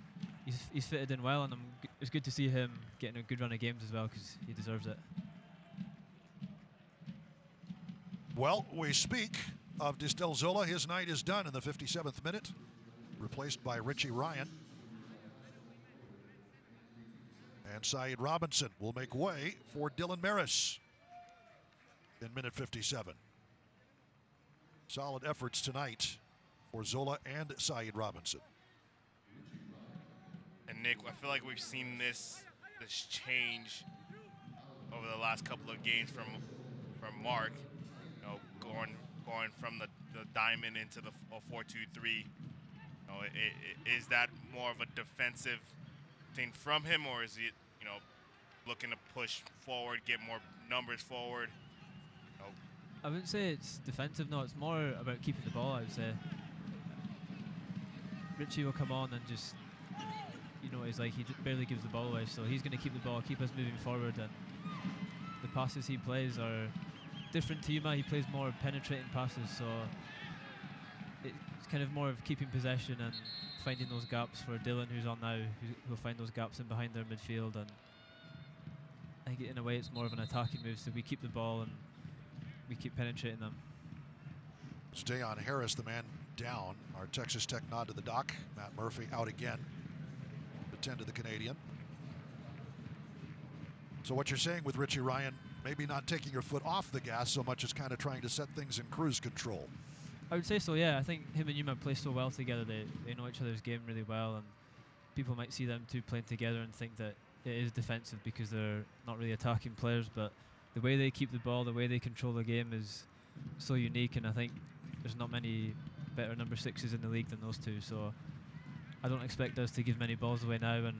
he's fitted in well, and it's good to see him getting a good run of games as well, because he deserves it. Well, we speak of Distel Zola. His night is done in the 57th minute, replaced by Richie Ryan. And Saeed Robinson will make way for Dylan Maris in minute 57. Solid efforts tonight for Zola and Saeed Robinson. And Nick, I feel like we've seen this change over the last couple of games from Mark. You know, going from the diamond into the 4-2-3. You know, is that more of a defensive thing from him, or is it, you know, looking to push forward, get more numbers forward? You know, I wouldn't say it's defensive. No, it's more about keeping the ball. I would say Richie will come on and just, you know, he's like, he barely gives the ball away, so he's going to keep the ball, keep us moving forward, and the passes he plays are different to Yuma. He plays more penetrating passes, so it's kind of more of keeping possession and finding those gaps for Dylan, who's on now, who'll find those gaps in behind their midfield. And I think in a way it's more of an attacking move, so we keep the ball and we keep penetrating them. Stay on Harris, the man down. Our Texas Tech nod to the dock. Matt Murphy out again to tend to the Canadian. So what you're saying with Richie Ryan, maybe not taking your foot off the gas so much as kind of trying to set things in cruise control. I would say so, yeah. I think him and Yuma play so well together. They know each other's game really well, and people might see them two playing together and think that it is defensive because they're not really attacking players, but the way they keep the ball, the way they control the game is so unique, and I think there's not many better number sixes in the league than those two, so I don't expect us to give many balls away now, and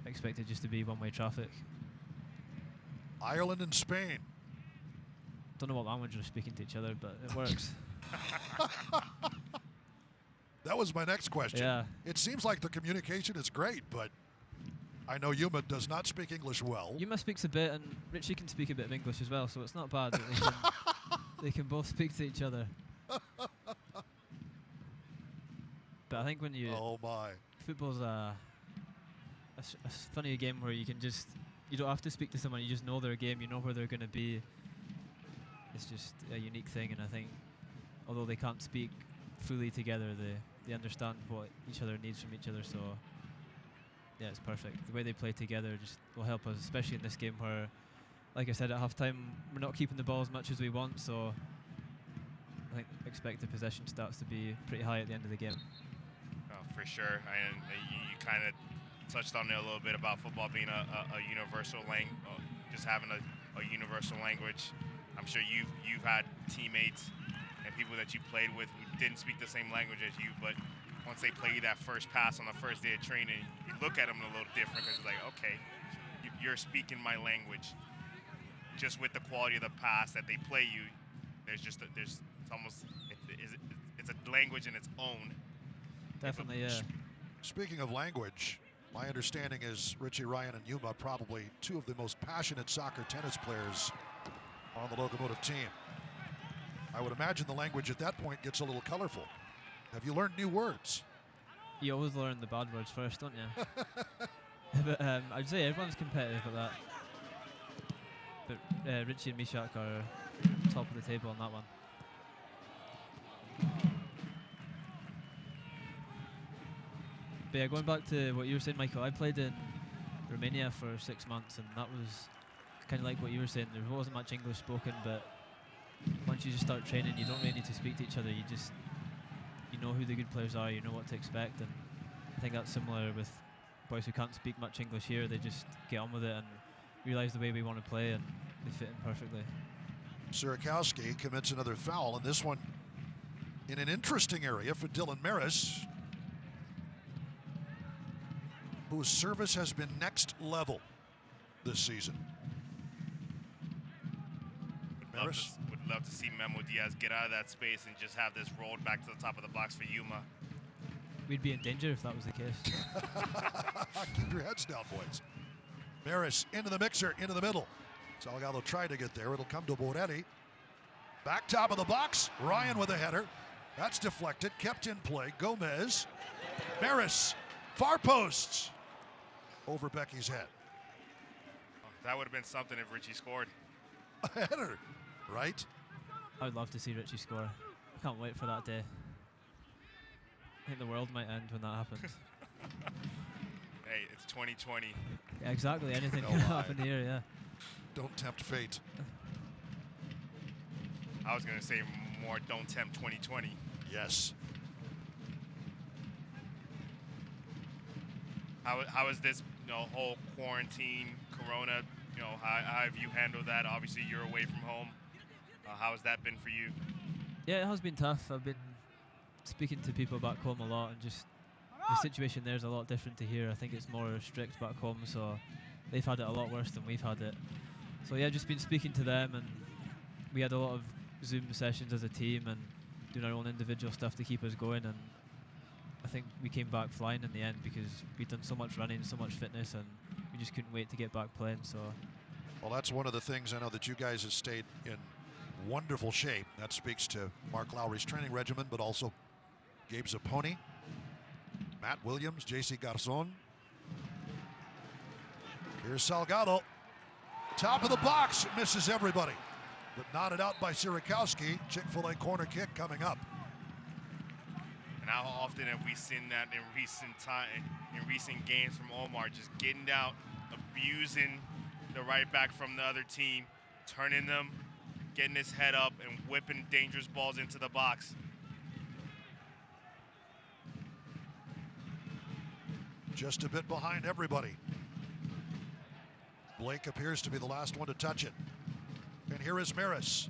I expect it just to be one-way traffic. Ireland and Spain. Don't know what language they're speaking to each other, but it works. That was my next question. Yeah. It seems like the communication is great, but I know Yuma does not speak English well. Yuma speaks a bit, and Richie can speak a bit of English as well, so it's not bad that they can both speak to each other. But I think when you... Oh, my. Football's a funny game where you can just you don't have to speak to someone. You just know their game. You know where they're going to be. It's just a unique thing, and I think although they can't speak fully together, they understand what each other needs from each other. So yeah, it's perfect. The way they play together just will help us, especially in this game where, like I said, at halftime we're not keeping the ball as much as we want. So I think expect the possession stats to be pretty high at the end of the game. Oh, for sure. And you kind of touched on it a little bit about football being a universal language, just having a universal language. I'm sure you've had teammates and people that you played with who didn't speak the same language as you, but once they play you that first pass on the first day of training, you look at them a little different because it's like, okay, you're speaking my language. Just with the quality of the pass that they play you, it's a language in its own. Definitely, yeah. Speaking of language, my understanding is Richie, Ryan, and Yuma probably two of the most passionate soccer tennis players on the Locomotive team. I would imagine the language at that point gets a little colorful. Have you learned new words? You always learn the bad words first, don't you? But I'd say everyone's competitive at that. But Richie and Mishak are top of the table on that one. But yeah, going back to what you were saying, Michael, I played in Romania for 6 months, and that was kind of like what you were saying. There wasn't much English spoken, but once you just start training, you don't really need to speak to each other. You know who the good players are, you know what to expect, and I think that's similar with boys who can't speak much English here. They just get on with it and realize the way we want to play, and they fit in perfectly. Sierakowski commits another foul, and this one in an interesting area for Dylan Maris, whose service has been next level this season. Would love to see Memo Diaz get out of that space and just have this rolled back to the top of the box for Yuma. We'd be in danger if that was the case. Keep your heads down, boys. Maris into the mixer, into the middle. Salgado tried to get there. It'll come to Boretti. Back top of the box. Ryan with a header. That's deflected. Kept in play. Gomez. Maris. Far posts. Over Becky's head. That would have been something if Richie scored. A header, right? I would love to see Richie score. I can't wait for that day. I think the world might end when that happens. Hey, it's 2020. Yeah, exactly. Anything can happen here, yeah. Don't tempt fate. I was going to say more don't tempt 2020. Yes. How is this whole quarantine, corona, how have you handled that? Obviously, you're away from home. How has that been for you? Yeah, it has been tough. I've been speaking to people back home a lot, and just the situation there is a lot different to here. I think it's more strict back home, so they've had it a lot worse than we've had it. So yeah, just been speaking to them, and we had a lot of Zoom sessions as a team and doing our own individual stuff to keep us going, and I think we came back flying in the end because we'd done so much running, so much fitness, and we just couldn't wait to get back playing. So, well, that's one of the things I know that you guys have stayed in wonderful shape. That speaks to Mark Lowry's training regimen, but also Gabe Zapponi, Matt Williams, J.C. Garzon. Here's Salgado. Top of the box, misses everybody. But knotted out by Sierakowski. Chick-fil-A corner kick coming up. And how often have we seen that in recent games from Omar, just getting out, abusing the right back from the other team, turning them, getting his head up, and whipping dangerous balls into the box. Just a bit behind everybody. Blake appears to be the last one to touch it. And here is Maris.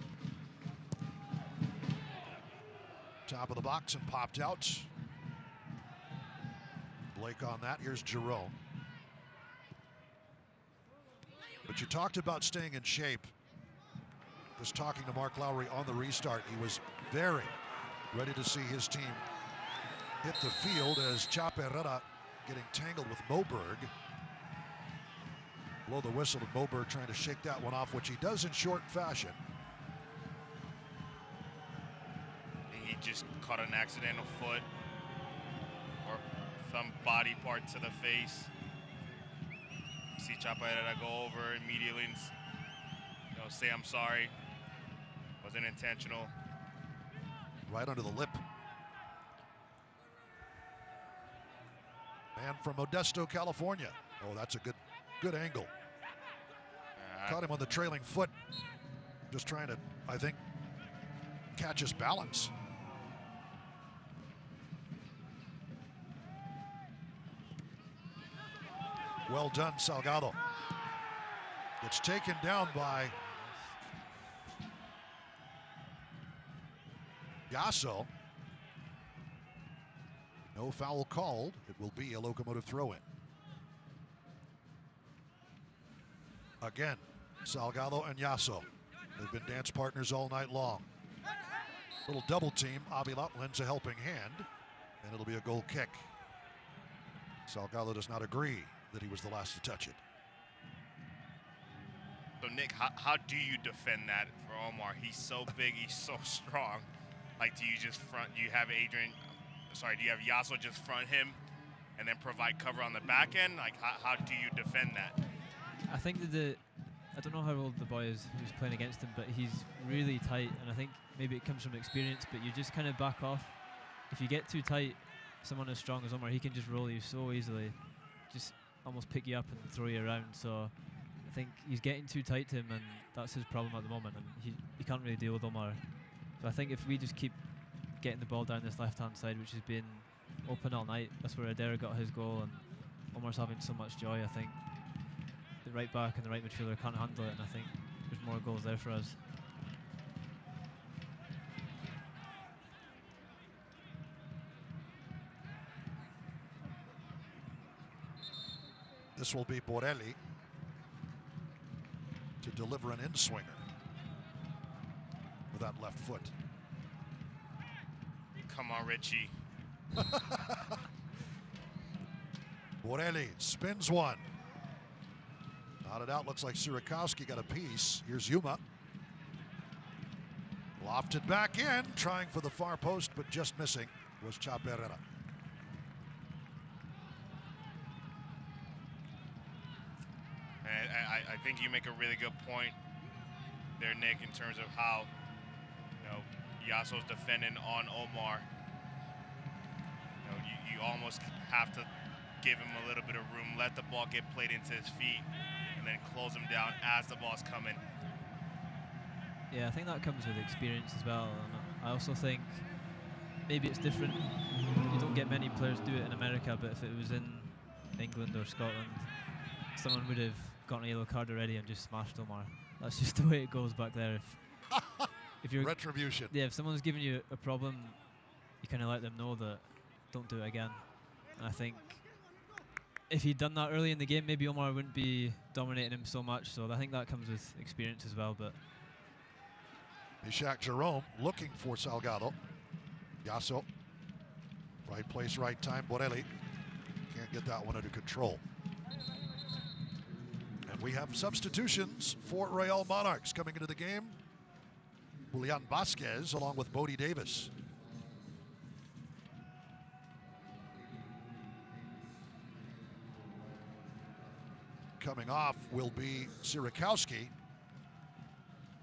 Top of the box and popped out. Blake on that. Here's Jerome. But you talked about staying in shape. Just talking to Mark Lowry on the restart. He was very ready to see his team hit the field as Chap Herrera getting tangled with Moberg. Blow the whistle to Moberg trying to shake that one off, which he does in short fashion. He just caught an accidental foot or some body part to the face. See Chaparrera go over immediately and say I'm sorry. Wasn't intentional. Right under the lip. Man from Modesto, California. Oh, that's a good angle. Caught him on the trailing foot. Just trying to, I think, catch his balance. Well done, Salgado. It's taken down by Yasso. No foul called. It will be a Locomotive throw-in. Again, Salgado and Yasso. They've been dance partners all night long. Little double team. Avila lends a helping hand, and it'll be a goal kick. Salgado does not agree that he was the last to touch it. So, Nick, how do you defend that for Omar? He's so big, he's so strong. Like, do you just front, do you have Yasso just front him and then provide cover on the back end? Like, how do you defend that? I think that I don't know how old the boy is who's playing against him, but he's really tight, and I think maybe it comes from experience, but you just kind of back off. If you get too tight, someone as strong as Omar, he can just roll you so easily, just almost pick you up and throw you around. So I think he's getting too tight to him, and that's his problem at the moment, and he can't really deal with Omar. So I think if we just keep getting the ball down this left-hand side, which has been open all night, that's where Adair got his goal, and Omar's having so much joy. I think the right back and the right midfielder can't handle it, and I think there's more goals there for us. This will be Borelli to deliver an in-swinger with that left foot. Come on, Richie. Borelli spins one. Nodded out, looks like Surakowski got a piece. Here's Yuma. Lofted back in, trying for the far post, but just missing was Chaparrera. I think you make a really good point there, Nick, in terms of how Yasso's defending on Omar. You almost have to give him a little bit of room, let the ball get played into his feet, and then close him down as the ball's coming. Yeah, I think that comes with experience as well. And I also think maybe it's different. You don't get many players do it in America, but if it was in England or Scotland, someone would have gotten a yellow card already and just smashed Omar. That's just the way it goes back there. If you're retribution. Yeah, if someone's giving you a problem, you kind of let them know that don't do it again. And I think if he'd done that early in the game, maybe Omar wouldn't be dominating him so much. So I think that comes with experience as well. But Ishak Jerome looking for Salgado. Yasso, right place, right time. Borelli can't get that one under control. And we have substitutions for Real Monarchs coming into the game. Julian Vasquez along with Bodie Davis. Coming off will be Surakowski.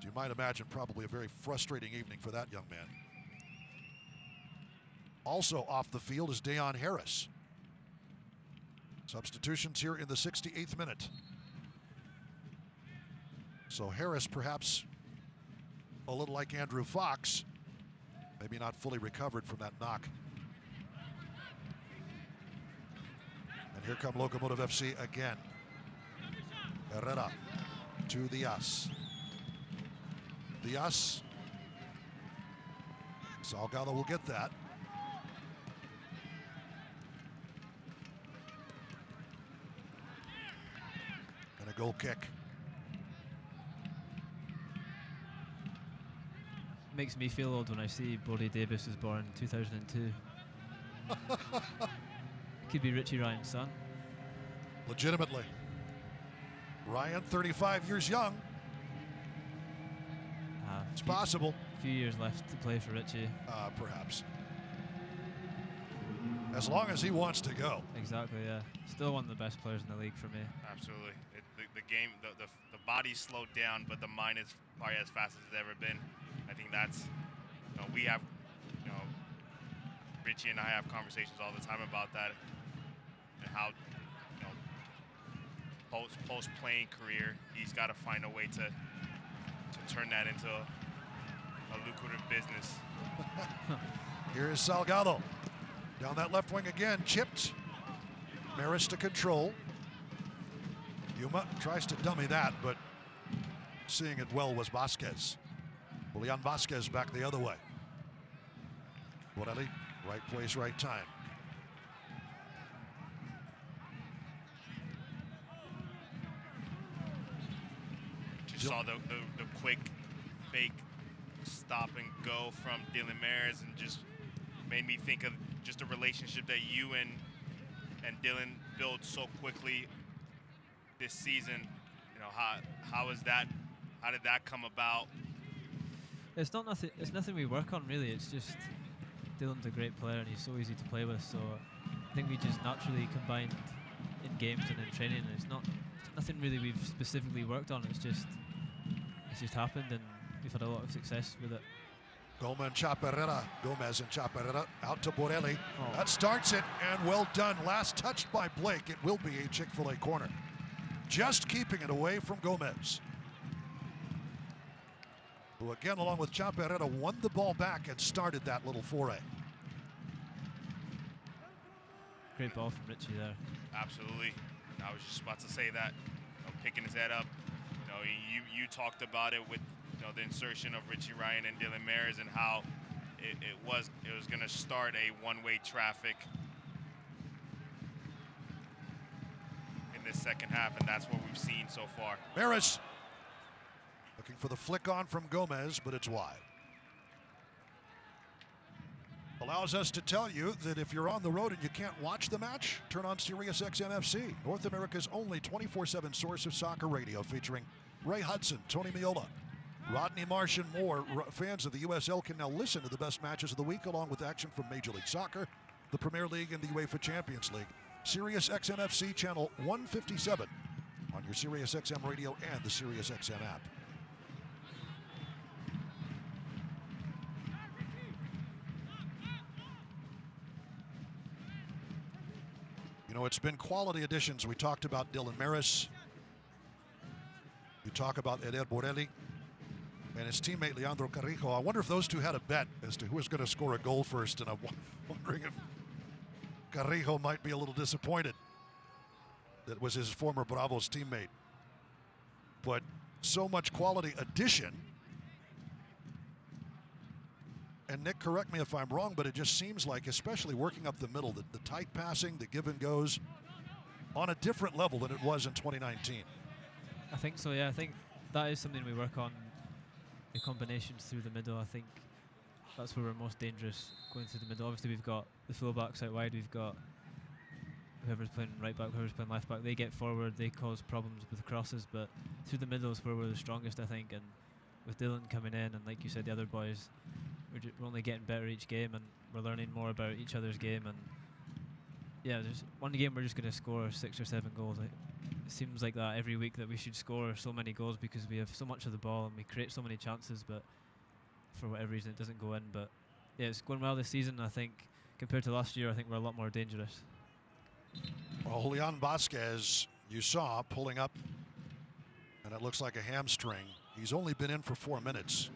You might imagine probably a very frustrating evening for that young man. Also off the field is Deon Harris. Substitutions here in the 68th minute. So Harris perhaps a little like Andrew Fox, maybe not fully recovered from that knock. And here come Locomotive FC again. Herrera to Diaz. Diaz. Salgado will get that. And a goal kick. makes me feel old when I see Bodie Davis was born in 2002. Could be Richie Ryan's son. Legitimately. Ryan, 35 years young. It's possible. A few years left to play for Richie. Perhaps. as long as he wants to go. Exactly, yeah. Still one of the best players in the league for me. Absolutely. The game, the body's slowed down, but the mind is probably as fast as it's ever been. I think that's, we have, Richie and I have conversations all the time about that and how, post-playing career, he's got to find a way to turn that into a lucrative business. Here is Salgado. Down that left wing again, chipped. Maris to control. Yuma tries to dummy that, but seeing it well was Vasquez. Julian Vasquez back the other way. Borelli, right place, right time. You saw the quick fake stop and go from Dylan Maris, and just made me think of just a relationship that you and Dylan built so quickly this season. How is that? How did that come about? It's nothing we work on really. It's just Dylan's a great player and he's so easy to play with. So I think we just naturally combined in games and in training. And it's nothing really we've specifically worked on. It's just happened and we've had a lot of success with it. Gomez and Chaparrera out to Borelli. Oh. That starts it, and well done. Last touched by Blake. It will be a Chick-fil-A corner. Just keeping it away from Gomez, who again, along with Chaparrera, won the ball back and started that little foray. Great ball from Richie there. Absolutely. I was just about to say that. Picking his head up. You talked about it with the insertion of Richie Ryan and Dylan Maris, and how it was going to start a one-way traffic in this second half, and that's what we've seen so far. Maris looking for the flick on from Gomez, but it's wide. Allows us to tell you that if you're on the road and you can't watch the match, turn on SiriusXM FC, North America's only 24/7 source of soccer radio, featuring Ray Hudson, Tony Miola, Rodney Marsh, and more. Fans of the USL can now listen to the best matches of the week, along with action from Major League Soccer, the Premier League, and the UEFA Champions League. SiriusXM FC channel 157 on your SiriusXM radio and the SiriusXM app. It's been quality additions. We talked about Dylan Maris. You talk about Eder Borelli and his teammate Leandro Carrijo. I wonder if those two had a bet as to who was going to score a goal first, and I'm wondering if Carrijo might be a little disappointed. That was his former Bravos teammate. But so much quality addition. And Nick, correct me if I'm wrong, but it just seems like, especially working up the middle, the tight passing, the give and goes, on a different level than it was in 2019. I think so, yeah. I think that is something we work on, the combinations through the middle. I think that's where we're most dangerous, going through the middle. Obviously, we've got the full-backs out wide. We've got whoever's playing right back, whoever's playing left back. They get forward, they cause problems with crosses, but through the middle is where we're the strongest, I think. And with Dylan coming in, and like you said, the other boys, we're only getting better each game, and we're learning more about each other's game. And yeah, there's one game we're just going to score 6 or 7 goals. It seems like that every week, that we should score so many goals because we have so much of the ball and we create so many chances, but for whatever reason it doesn't go in. But yeah, it's going well this season. I think compared to last year, I think we're a lot more dangerous. Well, Julian Vasquez, you saw pulling up, and it looks like a hamstring. He's only been in for 4 minutes.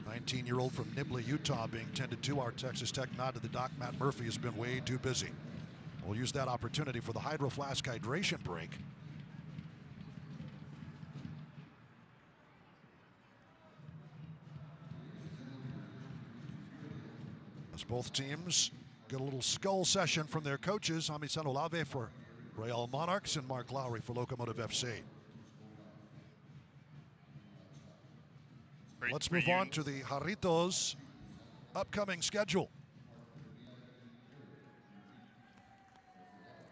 19-year-old from Nibley, Utah, being tended to. Our Texas Tech nod to the doc. Matt Murphy has been way too busy. We'll use that opportunity for the Hydro Flask hydration break. As both teams get a little skull session from their coaches, Amisan Olave for Real Monarchs and Mark Lowry for Locomotive FC. Let's move on to the Jarritos' upcoming schedule.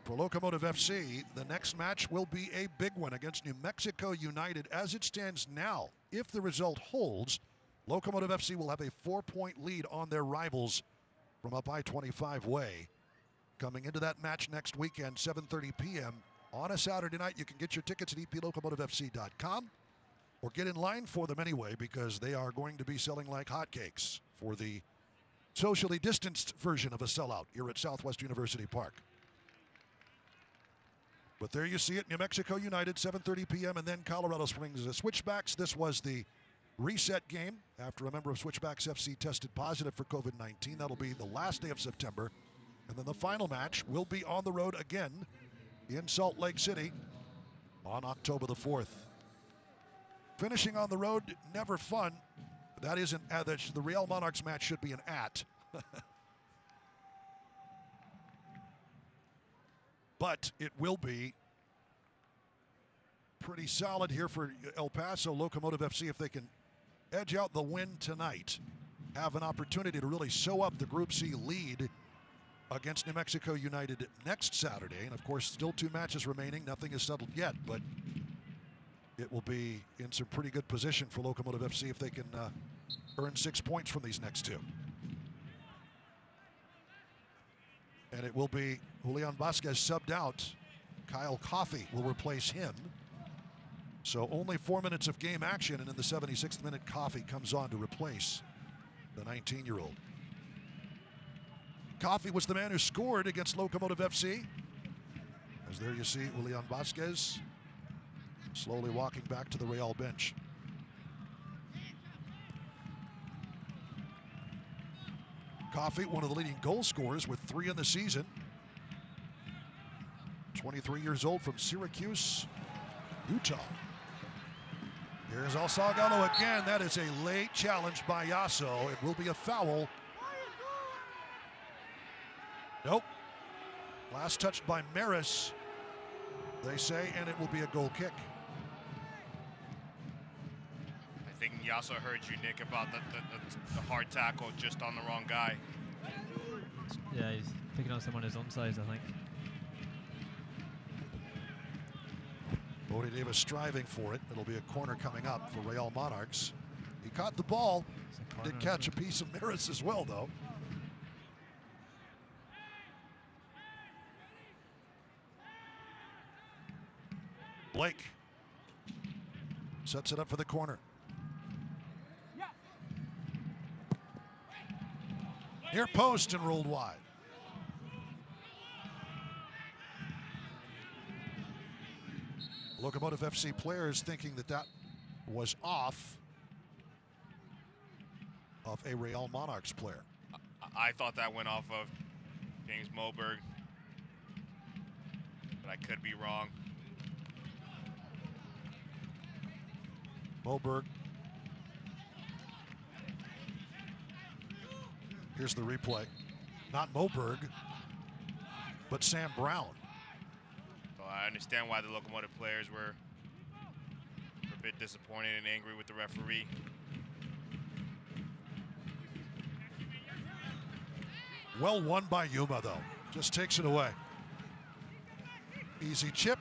For Locomotive FC, the next match will be a big one against New Mexico United. As it stands now, if the result holds, Locomotive FC will have a 4-point lead on their rivals from up I-25 way. Coming into that match next weekend, 7:30 p.m. on a Saturday night. You can get your tickets at eplocomotivefc.com or get in line for them anyway, because they are going to be selling like hotcakes for the socially distanced version of a sellout here at Southwest University Park. But there you see it, New Mexico United, 7:30 p.m., and then Colorado Springs the Switchbacks. This was the reset game after a member of Switchbacks FC tested positive for COVID-19. That'll be the last day of September. And then the final match will be on the road again in Salt Lake City on October the 4th. Finishing on the road, never fun. That isn't, the Real Monarchs match should be an at. But it will be pretty solid here for El Paso Locomotive FC if they can edge out the win tonight. Have an opportunity to really sew up the Group C lead against New Mexico United next Saturday. And of course, still 2 matches remaining. Nothing is settled yet, but it will be in some pretty good position for Locomotive FC if they can earn 6 points from these next 2. And it will be Julian Vasquez subbed out. Kyle Coffey will replace him. So only 4 minutes of game action, and in the 76th minute, Coffey comes on to replace the 19-year-old. Coffey was the man who scored against Locomotive FC. As there you see Julian Vasquez slowly walking back to the Real bench. Coffey, one of the leading goal scorers with 3 in the season. 23 years old from Syracuse, Utah. Here's El Salgado again. That is a late challenge by Yasso. It will be a foul. Nope. Last touched by Maris, they say, and it will be a goal kick. I think Yasso heard you, Nick, about the hard tackle just on the wrong guy. Yeah, he's picking on someone his own size, I think. Bodie Davis striving for it. It'll be a corner coming up for Real Monarchs. He caught the ball. Did catch a piece of Maris as well, though. Blake sets it up for the corner. Near post and rolled wide. Locomotive FC players thinking that that was off of a Real Monarchs player. I thought that went off of James Moberg, but I could be wrong. Moberg. Here's the replay. Not Moberg, but Sam Brown. So I understand why the Locomotive players were a bit disappointed and angry with the referee. Well won by Yuma, though. Just takes it away. Easy chip.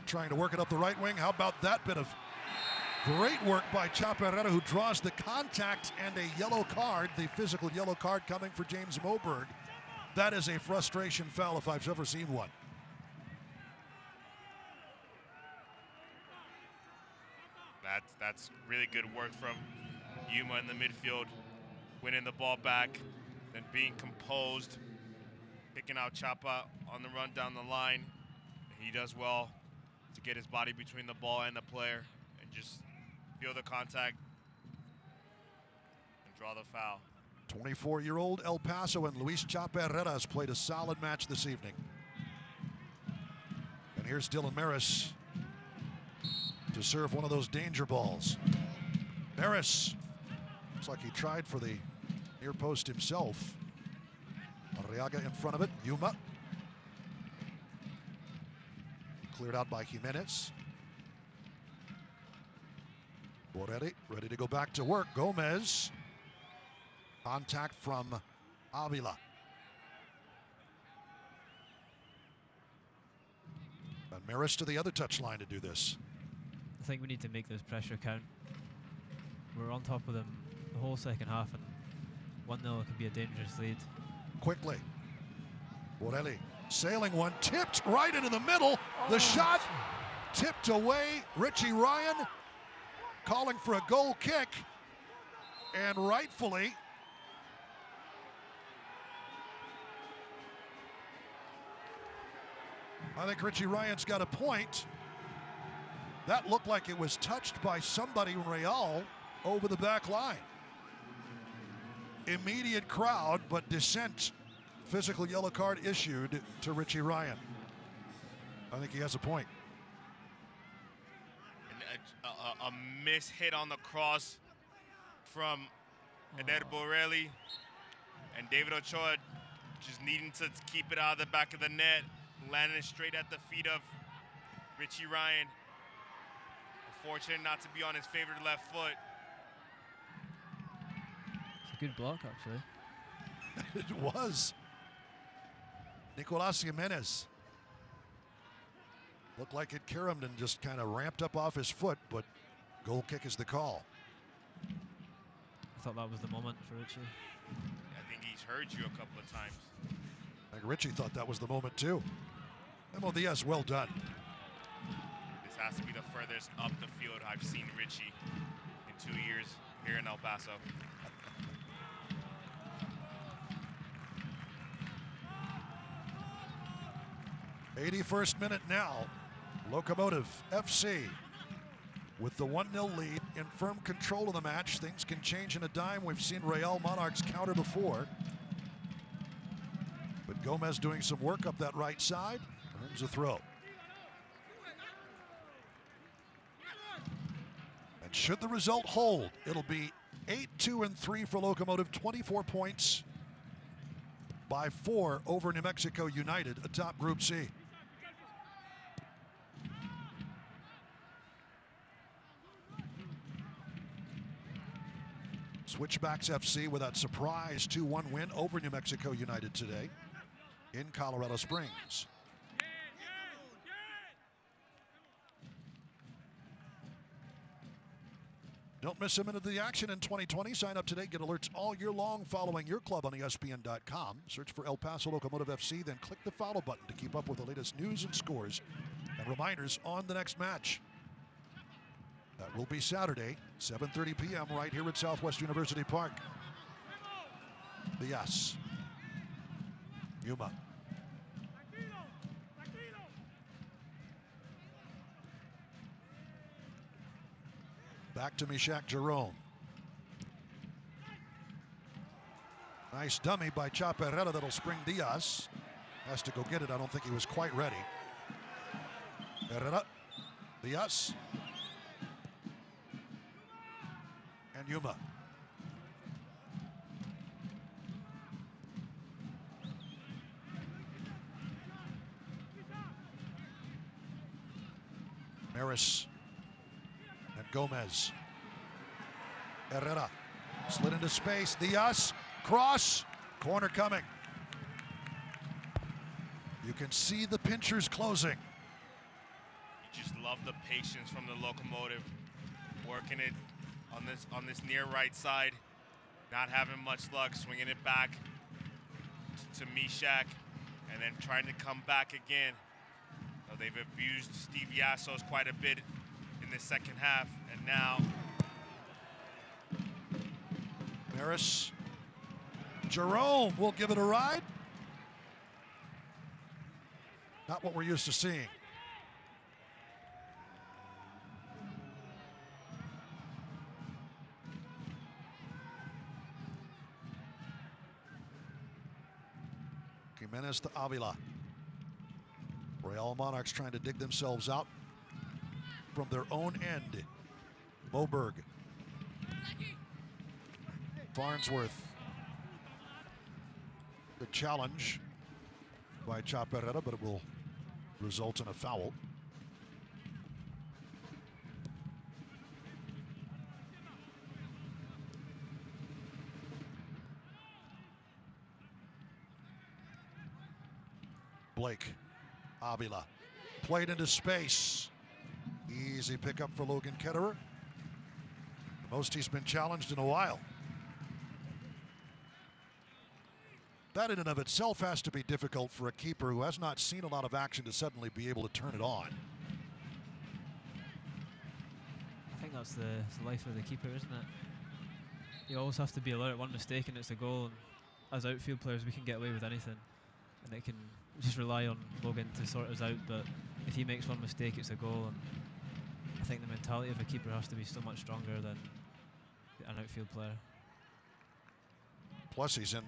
Trying to work it up the right wing. How about that bit of great work by Chaparrera, who draws the contact and a yellow card, the physical yellow card coming for James Moberg. That is a frustration foul if I've ever seen one. That's really good work from Yuma in the midfield, winning the ball back, then being composed, picking out Chapa on the run down the line. He does well to get his body between the ball and the player and just feel the contact and draw the foul. 24-year-old El Paso and Luis Chaparrera has played a solid match this evening. And here's Dylan Maris to serve one of those danger balls. Maris, looks like he tried for the near post himself. Arriaga in front of it. Yuma. Cleared out by Jimenez. Borelli ready to go back to work. Gomez. Contact from Avila. And Maris to the other touchline to do this. I think we need to make this pressure count. We're on top of them the whole second half, and 1-0 can be a dangerous lead. Quickly. Borelli sailing one, tipped right into the middle. The shot tipped away. Richie Ryan calling for a goal kick. And rightfully, I think Richie Ryan's got a point. That looked like it was touched by somebody in Real over the back line. Immediate crowd, but dissent. Physical yellow card issued to Richie Ryan. I think he has a point. A miss hit on the cross from Eder Borelli, and David Ochoa just needing to keep it out of the back of the net, landing it straight at the feet of Richie Ryan. Fortunate not to be on his favorite left foot. It's a good block, actually. It was. Nicolas Jimenez looked like it caromed and just kind of ramped up off his foot, but goal kick is the call. I thought that was the moment for Richie. I think he's heard you a couple of times. I think Richie thought that was the moment too. Memo Diaz, well done. This has to be the furthest up the field I've seen Richie in 2 years here in El Paso. '81st minute now. Locomotive FC with the 1-0 lead in firm control of the match. Things can change in a dime. We've seen Real Monarchs counter before. But Gomez doing some work up that right side. Earns a throw. And should the result hold, it'll be 8-2-3 for Locomotive, 24 points by 4 over New Mexico United atop Group C. Switchbacks FC with that surprise 2-1 win over New Mexico United today in Colorado Springs. Don't miss a minute of the action in 2020. Sign up today. Get alerts all year long following your club on ESPN.com. Search for El Paso Locomotive FC, then click the follow button to keep up with the latest news and scores and reminders on the next match. That will be Saturday, 7:30 p.m. right here at Southwest University Park. Diaz. Yuma. Back to Mishak Jerome. Nice dummy by Chaparrera that'll spring Diaz. Has to go get it. I don't think he was quite ready. Herrera. Diaz. And Yuma. Maris and Gomez. Herrera slid into space. Diaz, cross, corner coming. You can see the pinchers closing. You just love the patience from the Locomotive, working it on this near right side, not having much luck, swinging it back to Mishak, and then trying to come back again. So they've abused Steve Yassos quite a bit in the second half, and now Maris. Jerome will give it a ride. Not what we're used to seeing. Jimenez to Avila. Real Monarchs trying to dig themselves out from their own end. Moberg. Farnsworth. The challenge by Chaparrera, but it will result in a foul. Blake. Avila. Played into space. Easy pickup for Logan Ketterer. The most he's been challenged in a while. That in and of itself has to be difficult for a keeper who has not seen a lot of action to suddenly be able to turn it on. I think that's the life of the keeper, isn't it? You always have to be alert. One mistake and it's a goal. And as outfield players, we can get away with anything. And it can just rely on Logan to sort us out. But if he makes one mistake, it's a goal. And I think the mentality of a keeper has to be so much stronger than an outfield player. Plus, he's in,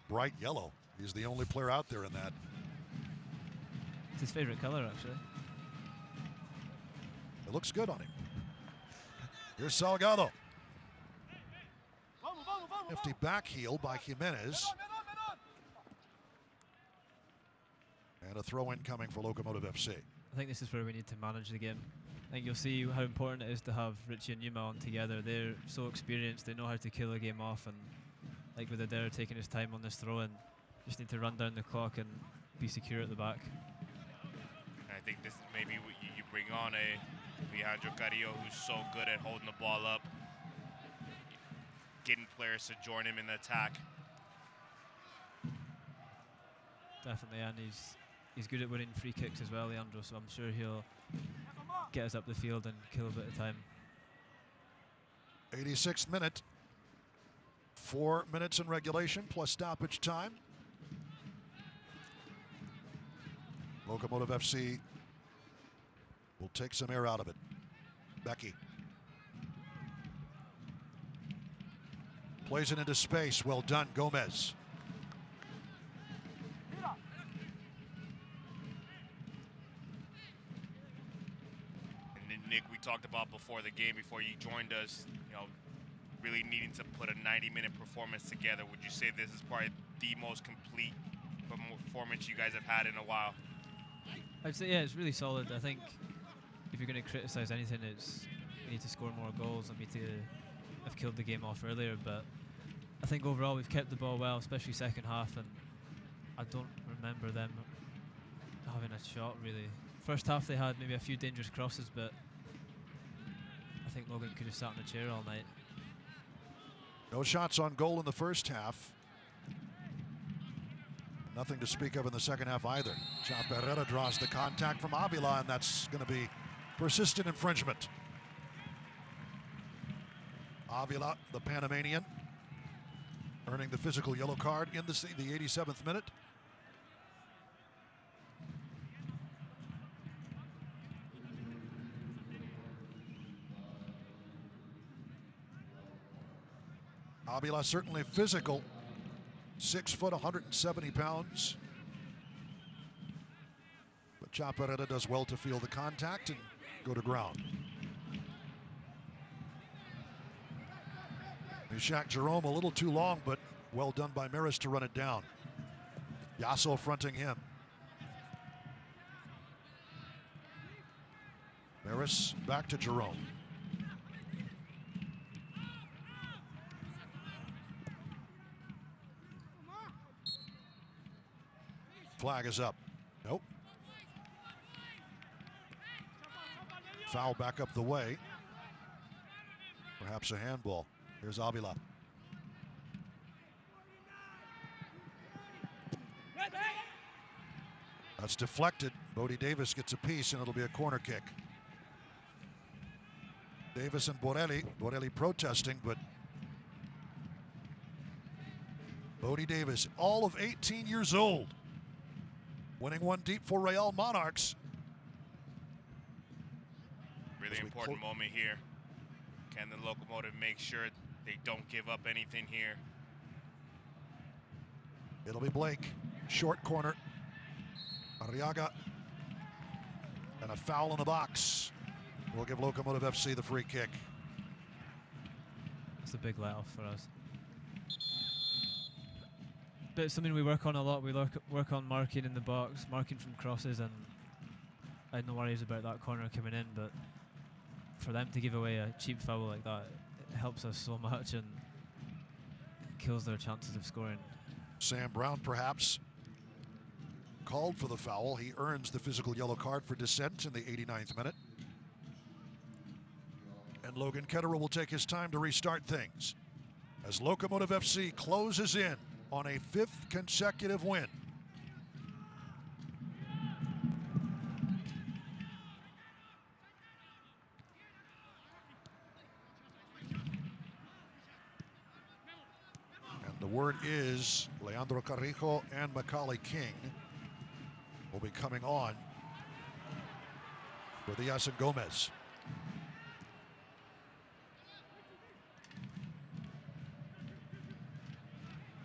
bright yellow. He's the only player out there in that. It's his favorite color, actually. It looks good on him. Here's Salgado. Nifty back heel by Jimenez. And a throw-in coming for Locomotive FC. I think this is where we need to manage the game. I think you'll see how important it is to have Richie and Yuma on together. They're so experienced, they know how to kill a game off, and like with Adair taking his time on this throw-in, just need to run down the clock and be secure at the back. I think this is maybe what you bring on a Leandro Carrillo who's so good at holding the ball up, getting players to join him in the attack. Definitely, and he's good at winning free kicks as well, Leandro, so I'm sure he'll get us up the field and kill a bit of time. 86th minute. 4 minutes in regulation plus stoppage time. Locomotive FC will take some air out of it. Becky plays it into space. Well done, Gomez. And Nick, we talked about before the game, before you joined us, really needing to put a 90-minute performance together. Would you say this is probably the most complete performance you guys have had in a while? I'd say, yeah, it's really solid. I think if you're going to criticize anything, it's we need to score more goals and we need to have killed the game off earlier. But I think overall we've kept the ball well, especially second half, and I don't remember them having a shot, really. First half they had maybe a few dangerous crosses, but I think Logan could have sat in a chair all night. No shots on goal in the first half. Nothing to speak of in the second half either. Chaparrera draws the contact from Avila, and that's going to be persistent infringement. Avila, the Panamanian, earning the physical yellow card in the 87th minute. Avila certainly physical, 6 foot, 170 pounds. But Chaparrera does well to feel the contact and go to ground. Ishak Jerome a little too long, but well done by Maris to run it down. Yasso fronting him. Maris back to Jerome. Flag is up. Nope. Foul back up the way. Perhaps a handball. Here's Avila. That's deflected. Bodie Davis gets a piece and it'll be a corner kick. Davis and Borelli. Borelli protesting, but Bodie Davis, all of 18 years old, winning one deep for Real Monarchs. Really important moment here. Can the Locomotive make sure they don't give up anything here? It'll be Blake. Short corner. Arriaga. And a foul in the box. We'll give Locomotive FC the free kick. It's a big let-off for us. But it's something we work on a lot. We work on marking in the box, marking from crosses, and I had no worries about that corner coming in, but for them to give away a cheap foul like that, it helps us so much and it kills their chances of scoring. Sam Brown perhaps called for the foul. He earns the physical yellow card for dissent in the 89th minute. And Logan Ketterer will take his time to restart things as Locomotive FC closes in on a 5th consecutive win. And the word is Leandro Carrijo and Macaulay King will be coming on for Diaz and Gomez.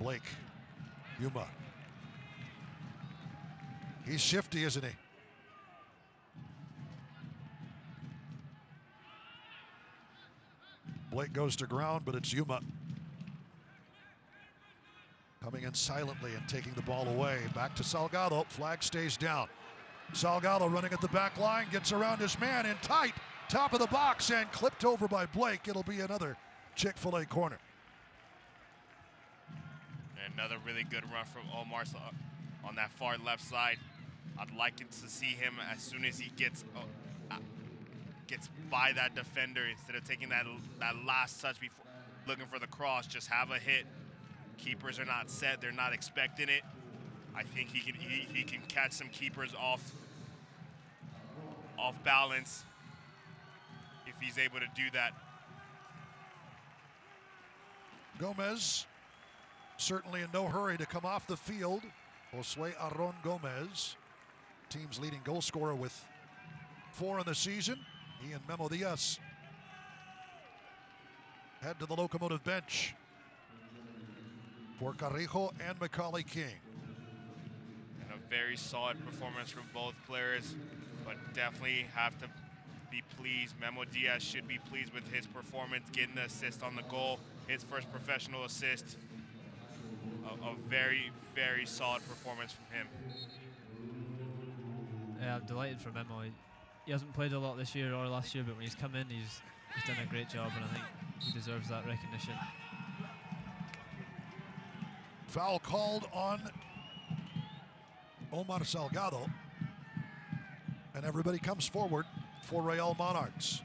Blake, Yuma. He's shifty, isn't he? Blake goes to ground, but it's Yuma coming in silently and taking the ball away. Back to Salgado. Flag stays down. Salgado running at the back line, gets around his man in tight. Top of the box and clipped over by Blake. It'll be another Chick-fil-A corner. Another really good run from Omar on that far left side. I'd like to see him as soon as he gets by that defender, instead of taking that last touch before looking for the cross, just have a hit. Keepers are not set; they're not expecting it. I think he can catch some keepers off balance if he's able to do that. Gomez certainly in no hurry to come off the field. Josue Aron Gomez, team's leading goal scorer with 4 in the season. He and Memo Diaz head to the Locomotive bench for Carrijo and Macaulay King. And a very solid performance from both players, but definitely have to be pleased. Memo Diaz should be pleased with his performance, getting the assist on the goal, his first professional assist. A very, very solid performance from him. Yeah, I'm delighted for Memo. He hasn't played a lot this year or last year, but when he's come in, he's done a great job, and I think he deserves that recognition. Foul called on Omar Salgado, and everybody comes forward for Real Monarchs.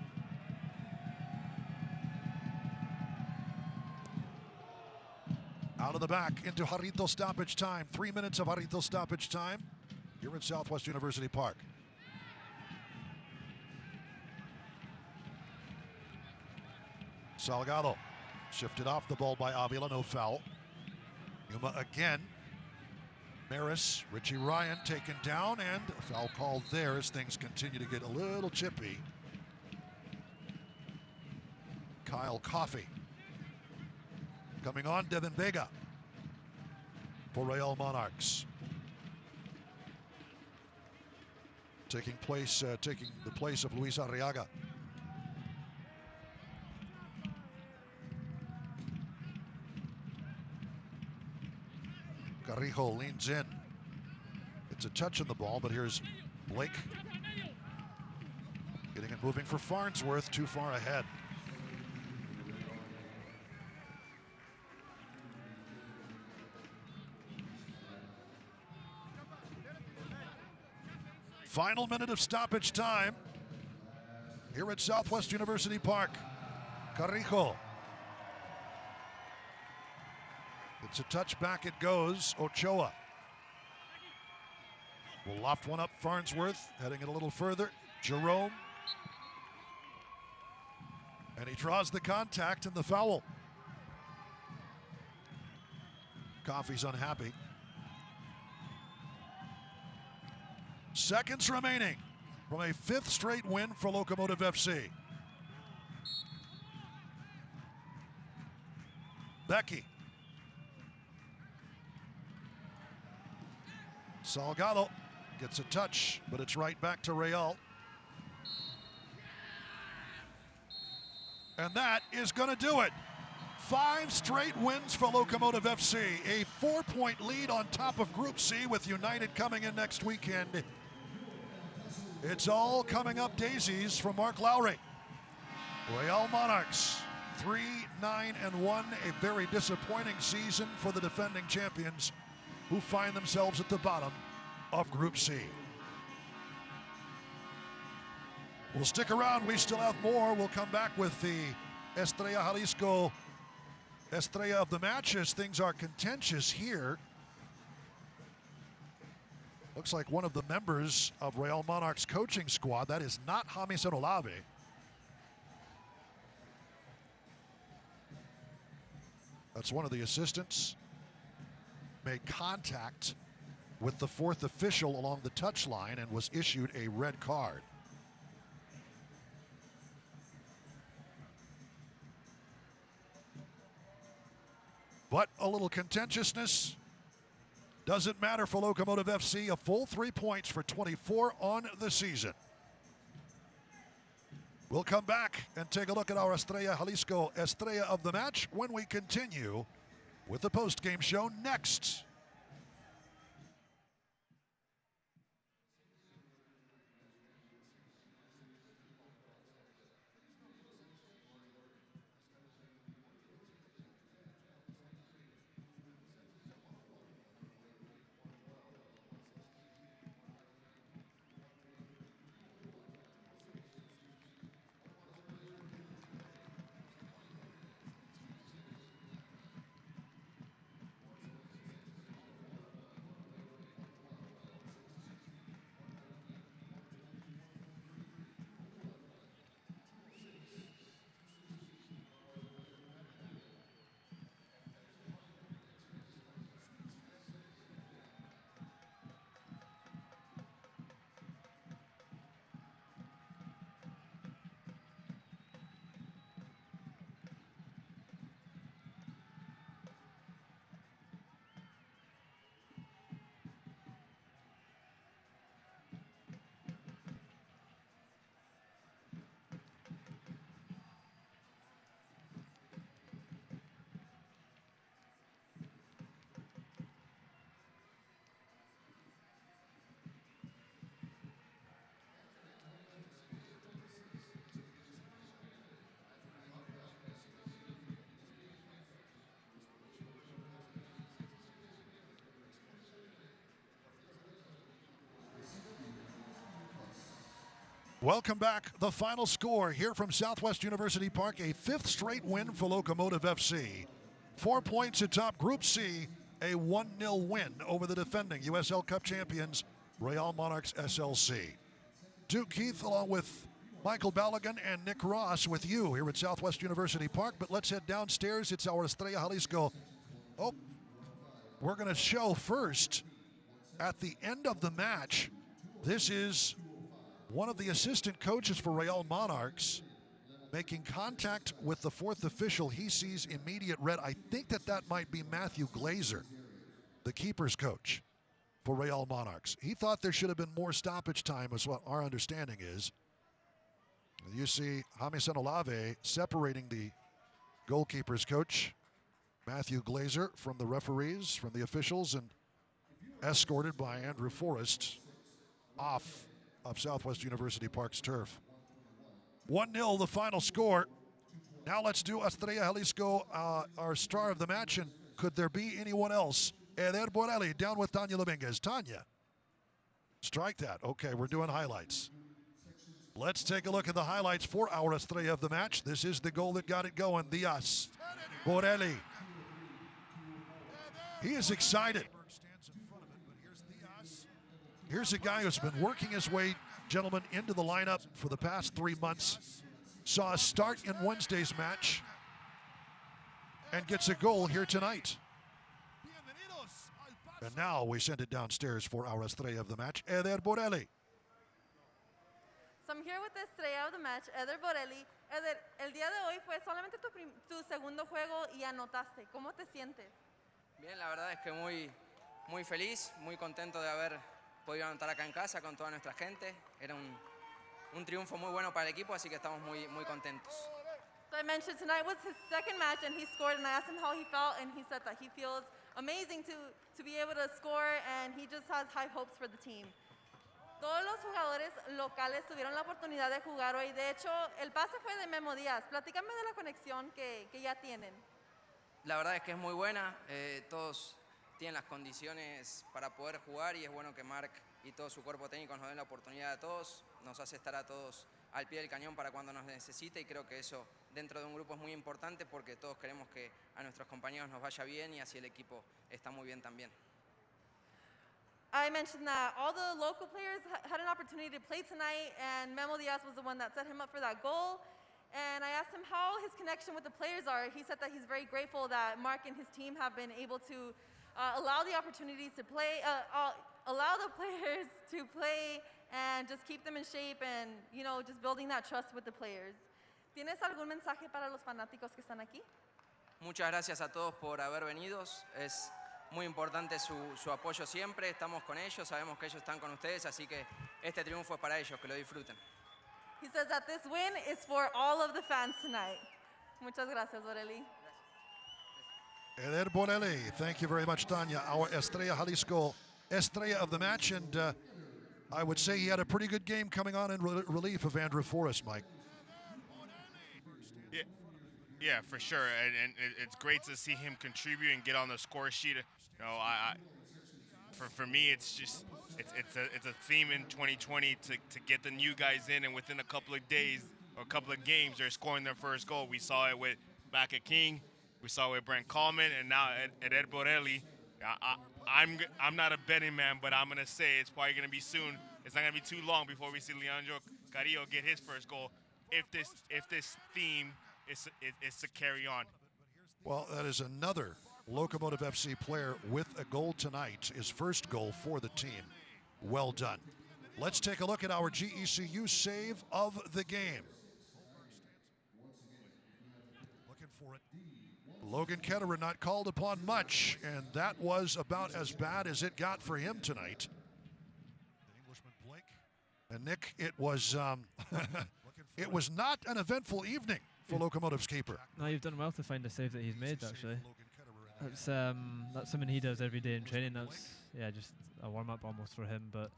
Out of the back into Jarrito stoppage time. 3 minutes of Jarrito stoppage time here at Southwest University Park. Salgado shifted off the ball by Avila, no foul. Yuma again. Maris, Richie Ryan taken down, and a foul called there as things continue to get a little chippy. Kyle Coffey coming on, Devin Vega for Real Monarchs. Taking the place of Luis Arriaga. Carrijo leans in. It's a touch on the ball, but here's Blake getting it moving for Farnsworth, too far ahead. Final minute of stoppage time here at Southwest University Park. Carrijo. It's a touch back, it goes. Ochoa will loft one up. Farnsworth heading it a little further. Jerome. And he draws the contact and the foul. Coffey's unhappy. Seconds remaining from a 5th straight win for Locomotive FC. Becky. Salgado gets a touch, but it's right back to Real. And that is going to do it. 5 straight wins for Locomotive FC. A 4-point lead on top of Group C with United coming in next weekend. It's all coming up daisies from Mark Lowry. Real Monarchs 3-9-1. A very disappointing season for the defending champions, who find themselves at the bottom of Group C. We'll stick around. We still have more. We'll come back with the Estrella Jalisco Estrella of the match as things are contentious here. Looks like one of the members of Real Monarchs coaching squad. That is not James Olave. That's one of the assistants. Made contact with the fourth official along the touchline and was issued a red card. But a little contentiousness doesn't matter for Locomotive FC. A full 3 points for 24 on the season. We'll come back and take a look at our Estrella Jalisco Estrella of the match when we continue with the post-game show next. Welcome back. The final score here from Southwest University Park, a fifth straight win for Locomotive FC. 4 points atop Group C, a 1-0 win over the defending USL Cup champions, Real Monarchs SLC. Duke Keith along with Michael Balogun and Nick Ross with you here at Southwest University Park, but let's head downstairs. It's our Estrella Jalisco. Oh, we're going to show first at the end of the match. This is one of the assistant coaches for Real Monarchs making contact with the fourth official. He sees immediate red. I think that might be Matthew Glazer, the keeper's coach for Real Monarchs. He thought there should have been more stoppage time, is what our understanding is. You see James Olave separating the goalkeeper's coach, Matthew Glazer, from the referees, from the officials, and escorted by Andrew Forrest off of Southwest University Park's turf. 1-0 the final score. Now let's do Estrella Jalisco, our star of the match, and could there be anyone else? Eder Borelli down with Tanya Dominguez. Tanya, strike that. Okay, we're doing highlights. Let's take a look at the highlights for our Estrella of the match. This is the goal that got it going. Diaz, Borelli. He is excited. Here's a guy who's been working his way, gentlemen, into the lineup for the past 3 months. Saw a start in Wednesday's match and gets a goal here tonight. And now we send it downstairs for our Estrella of the match, Eder Borelli. So I'm here with the Estrella of the match, Eder Borelli. Eder, el día de hoy fue solamente tu segundo juego y anotaste. ¿Cómo te sientes? Bien, la verdad es que muy feliz, muy contento de haber podido anotar acá en casa con toda nuestra gente. Era un triunfo muy bueno para el equipo, así que estamos muy contentos. So I mentioned tonight was his second match and he scored, and I asked him how he felt, and he said that he feels amazing to be able to score, and he just has high hopes for the team. Todos los jugadores locales tuvieron la oportunidad de jugar hoy. De hecho, el pase fue de Memo Díaz. Platícame de la conexión que ya tienen. La verdad es que es muy buena. Todos tienen las condiciones para poder jugar y es bueno que Marc y todo su cuerpo técnico nos den la oportunidad a todos. Nos hace estar a todos al pie del cañón para cuando nos necesite y creo que eso dentro de un grupo es muy importante porque todos queremos que a nuestros compañeros nos vaya bien y así el equipo está muy bien también. I mentioned that all the local players had an opportunity to play tonight, and Memo Diaz was the one that set him up for that goal. And I asked him how his connection with the players are. He said that he's very grateful that Mark and his team have been able to allow the opportunities to play, allow the players to play and just keep them in shape and, you know, just building that trust with the players. ¿Tienes algún mensaje para los fanáticos que están aquí? Muchas gracias a todos por haber venido. Es muy importante su apoyo siempre. Estamos con ellos, sabemos que ellos están con ustedes, así que este triunfo es para ellos, que lo disfruten. He says that this win is for all of the fans tonight. Muchas gracias, Borelli. Eder Borelli, thank you very much, Tanya. Our Estrella Jalisco Estrella of the match, and I would say he had a pretty good game coming on in relief of Andrew Forrest, Mike. Yeah, for sure, and it's great to see him contribute and get on the score sheet. You know, for me, it's just it's a theme in 2020 to get the new guys in, and within a couple of days or a couple of games, they're scoring their first goal. We saw it with back at King, we saw it with Brent Coleman, and now at Ed Borelli. I'm not a betting man, but I'm gonna say it's probably gonna be soon. It's not gonna be too long before we see Leandro Carrillo get his first goal. If this theme is to carry on. Well, that is another Locomotive FC player with a goal tonight, his first goal for the team. Well done. Let's take a look at our GECU save of the game. Looking for it. Logan Ketterer not called upon much, and that was about as bad as it got for him tonight. The Englishman Blake. And Nick, it was it was not an eventful evening for Locomotive's keeper. No, you've done well to find the save that he's made, actually. That's something he does every day in training. That's just a warm-up almost for him, but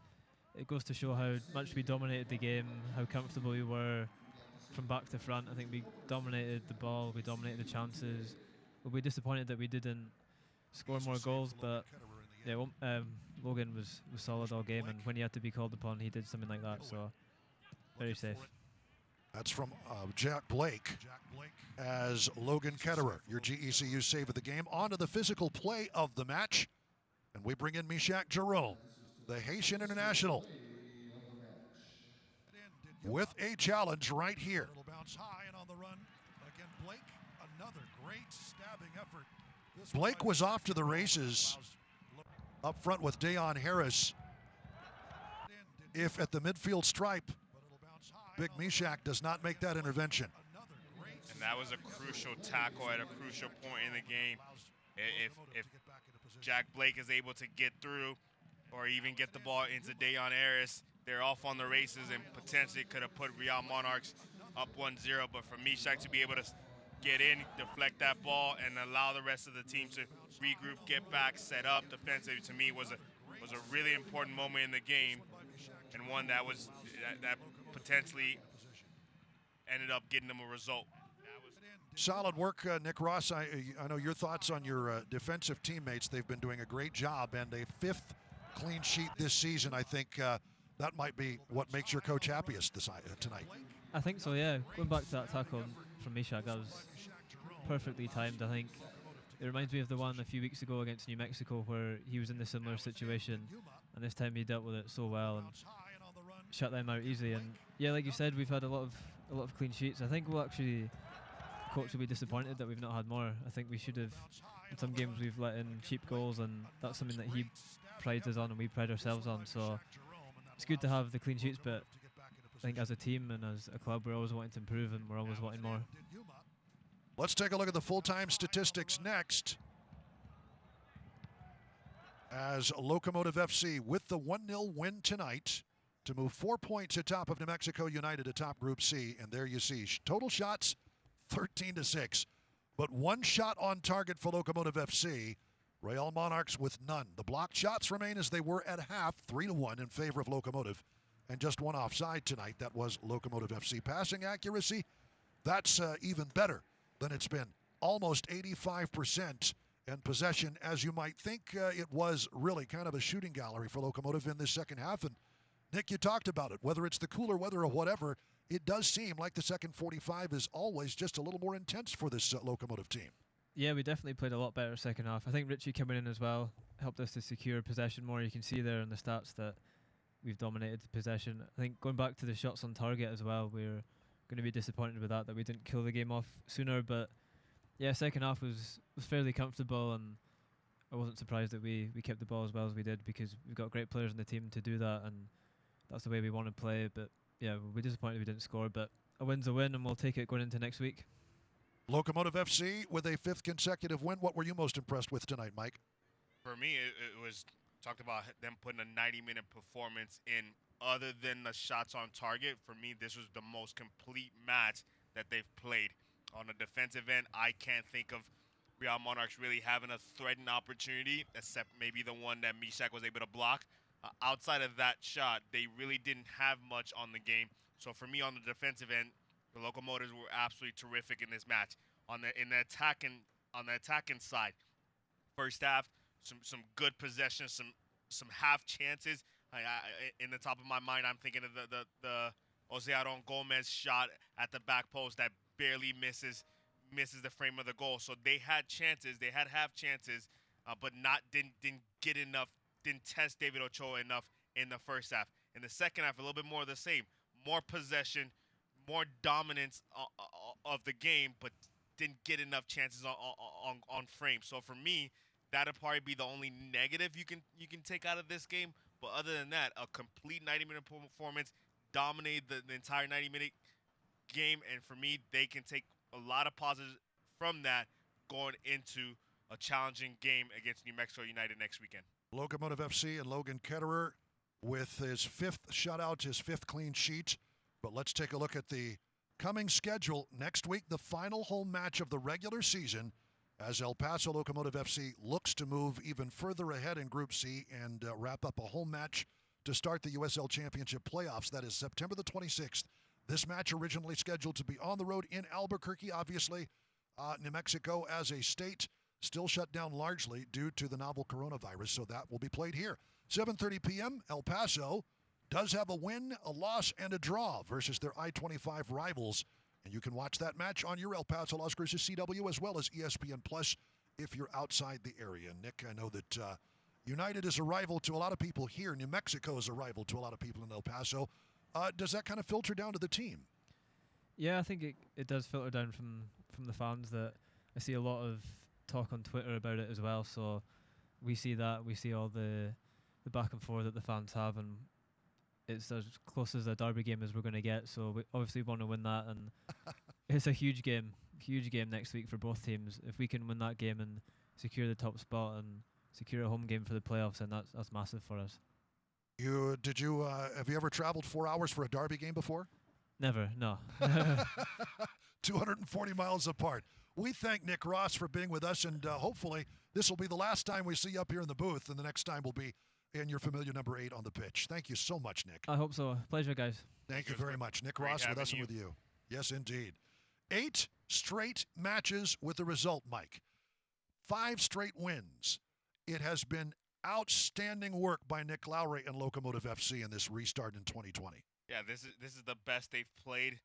it goes to show how much we dominated the game, how comfortable we were from back to front. I think we dominated the ball, we dominated the chances. We'll be disappointed that we didn't score more goals, but Logan was solid all game, and when he had to be called upon, he did something like that, so very safe. That's from Jack Blake as Logan Ketterer, your GECU save of the game. On to the physical play of the match. And we bring in Mishak Jerome, the Haitian international, with a challenge right here. Bounce high and on the run. Again, Blake, another great stabbing effort. Blake was off to the races up front with Dayon Harris. If at the midfield stripe, Big Mishak does not make that intervention. And that was a crucial tackle at a crucial point in the game. If Jack Blake is able to get through or even get the ball into Dayon Harris, they're off on the races and potentially could have put Real Monarchs up 1-0. But for Mishak to be able to get in, deflect that ball, and allow the rest of the team to regroup, get back, set up defensively, to me was a really important moment in the game, and one that potentially ended up getting them a result. Solid work, Nick Ross. I know your thoughts on your defensive teammates. They've been doing a great job, and a 5th clean sheet this season. I think that might be what makes your coach happiest tonight. I think so, yeah. Going back to that tackle from Mishak, that was perfectly timed. I think it reminds me of the one a few weeks ago against New Mexico where he was in a similar situation, and this time he dealt with it so well and shut them out easily. And yeah, like you said, we've had a lot of clean sheets. I think coach will be disappointed that we've not had more. I think we should have. In some games we've let in cheap goals, and that's something that he prides us on and we pride ourselves on. So it's good to have the clean sheets, but I think as a team and as a club, we're always wanting to improve and we're always wanting more. Let's take a look at the full-time statistics next. As Locomotive FC with the 1-0 win tonight to move 4 points atop of New Mexico United atop Group C. And there you see total shots 13-6, but 1 shot on target for Locomotive FC. Real Monarchs with none. The blocked shots remain as they were at half, 3-1 in favor of Locomotive, and just 1 offside tonight. That was Locomotive FC. Passing accuracy, that's even better than it's been. Almost 85%. And possession, as you might think, it was really kind of a shooting gallery for Locomotive in this second half. And Nick, you talked about it. Whether it's the cooler weather or whatever, it does seem like the second 45 is always just a little more intense for this Locomotive team. Yeah, we definitely played a lot better second half. I think Richie coming in as well helped us to secure possession more. You can see there in the stats that we've dominated possession. I think going back to the shots on target as well, we're going to be disappointed with that we didn't kill the game off sooner. But yeah, second half was fairly comfortable, and I wasn't surprised that we kept the ball as well as we did, because we've got great players in the team to do that, and that's the way we want to play. But yeah, we're disappointed we didn't score, but a win's a win, and we'll take it going into next week. Locomotive FC with a 5th consecutive win. What were you most impressed with tonight, Mike? For me, it was talked about them putting a 90-minute performance in. Other than the shots on target, for me, this was the most complete match that they've played. On the defensive end, I can't think of Real Monarchs really having a threatened opportunity, except maybe the one that Mishak was able to block. Outside of that shot, they really didn't have much on the game. So for me, on the defensive end, the Locomotives were absolutely terrific in this match. On the attacking side, first half, some good possessions, some half chances. In the top of my mind, I'm thinking of the Jose Aron Gomez shot at the back post that barely misses the frame of the goal. So they had chances, they had half chances, but didn't get enough, didn't test David Ochoa enough in the first half. In the second half, a little bit more of the same, more possession, more dominance of the game, but didn't get enough chances on frame. So for me, that'll probably be the only negative you can take out of this game. But other than that, a complete 90-minute performance, dominated the entire 90-minute game, and for me, they can take a lot of positives from that going into a challenging game against New Mexico United next weekend. Locomotive FC and Logan Ketterer with his 5th shutout, his 5th clean sheet. But let's take a look at the coming schedule. Next week, the final home match of the regular season, as El Paso Locomotive FC looks to move even further ahead in Group C and wrap up a home match to start the USL Championship playoffs. That is September the 26th. This match originally scheduled to be on the road in Albuquerque. Obviously, New Mexico as a state still shut down largely due to the novel coronavirus, so that will be played here. 7:30 p.m., El Paso does have a win, a loss, and a draw versus their I-25 rivals. And you can watch that match on your El Paso Las Cruces CW as well as ESPN Plus if you're outside the area. Nick, I know that United is a rival to a lot of people here. New Mexico is a rival to a lot of people in El Paso. Does that kind of filter down to the team? Yeah, I think it does filter down from the fans. That I see a lot of talk on Twitter about it as well. So we see that. We see all the back and forth that the fans have, and it's as close as a derby game as we're going to get. So we obviously want to win that, and it's a huge game next week for both teams. If we can win that game and secure the top spot and secure a home game for the playoffs, then that's massive for us. Have you ever traveled 4 hours for a derby game before? Never, no. 240 miles apart. We thank Nick Ross for being with us, and hopefully this will be the last time we see you up here in the booth, and the next time will be in your familiar number 8 on the pitch. Thank you so much, Nick. I hope so. Pleasure, guys. Thank you very much. Nick Ross with us and with you. Yes, indeed. 8 straight matches with the result, Mike. 5 straight wins. It has been outstanding work by Nick Lowry and Locomotive FC in this restart in 2020. Yeah, this is the best they've played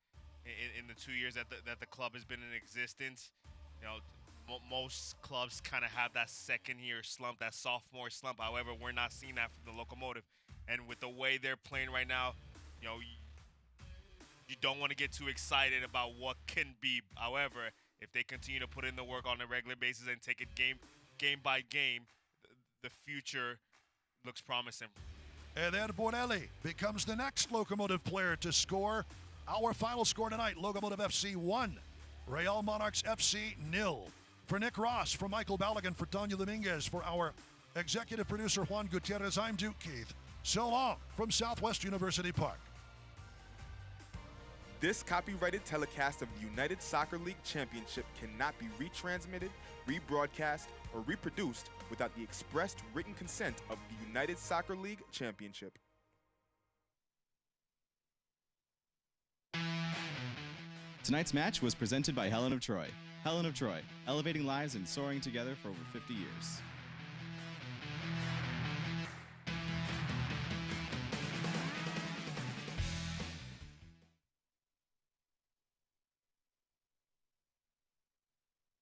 in the 2 years that the club has been in existence. You know, most clubs kind of have that second-year slump, that sophomore slump. However, we're not seeing that from the Locomotive. And with the way they're playing right now, you know, you don't want to get too excited about what can be. However, if they continue to put in the work on a regular basis and take it game by game, the future looks promising. Eder Borelli becomes the next Locomotive player to score. Our final score tonight, Locomotive FC 1, Real Monarchs FC 0. For Nick Ross, for Michael Balogun, for Tanya Dominguez, for our executive producer Juan Gutierrez, I'm Duke Keith. So long from Southwest University Park. This copyrighted telecast of the United Soccer League Championship cannot be retransmitted, rebroadcast, or reproduced without the expressed written consent of the United Soccer League Championship. Tonight's match was presented by Helen of Troy. Helen of Troy, elevating lives and soaring together for over 50 years.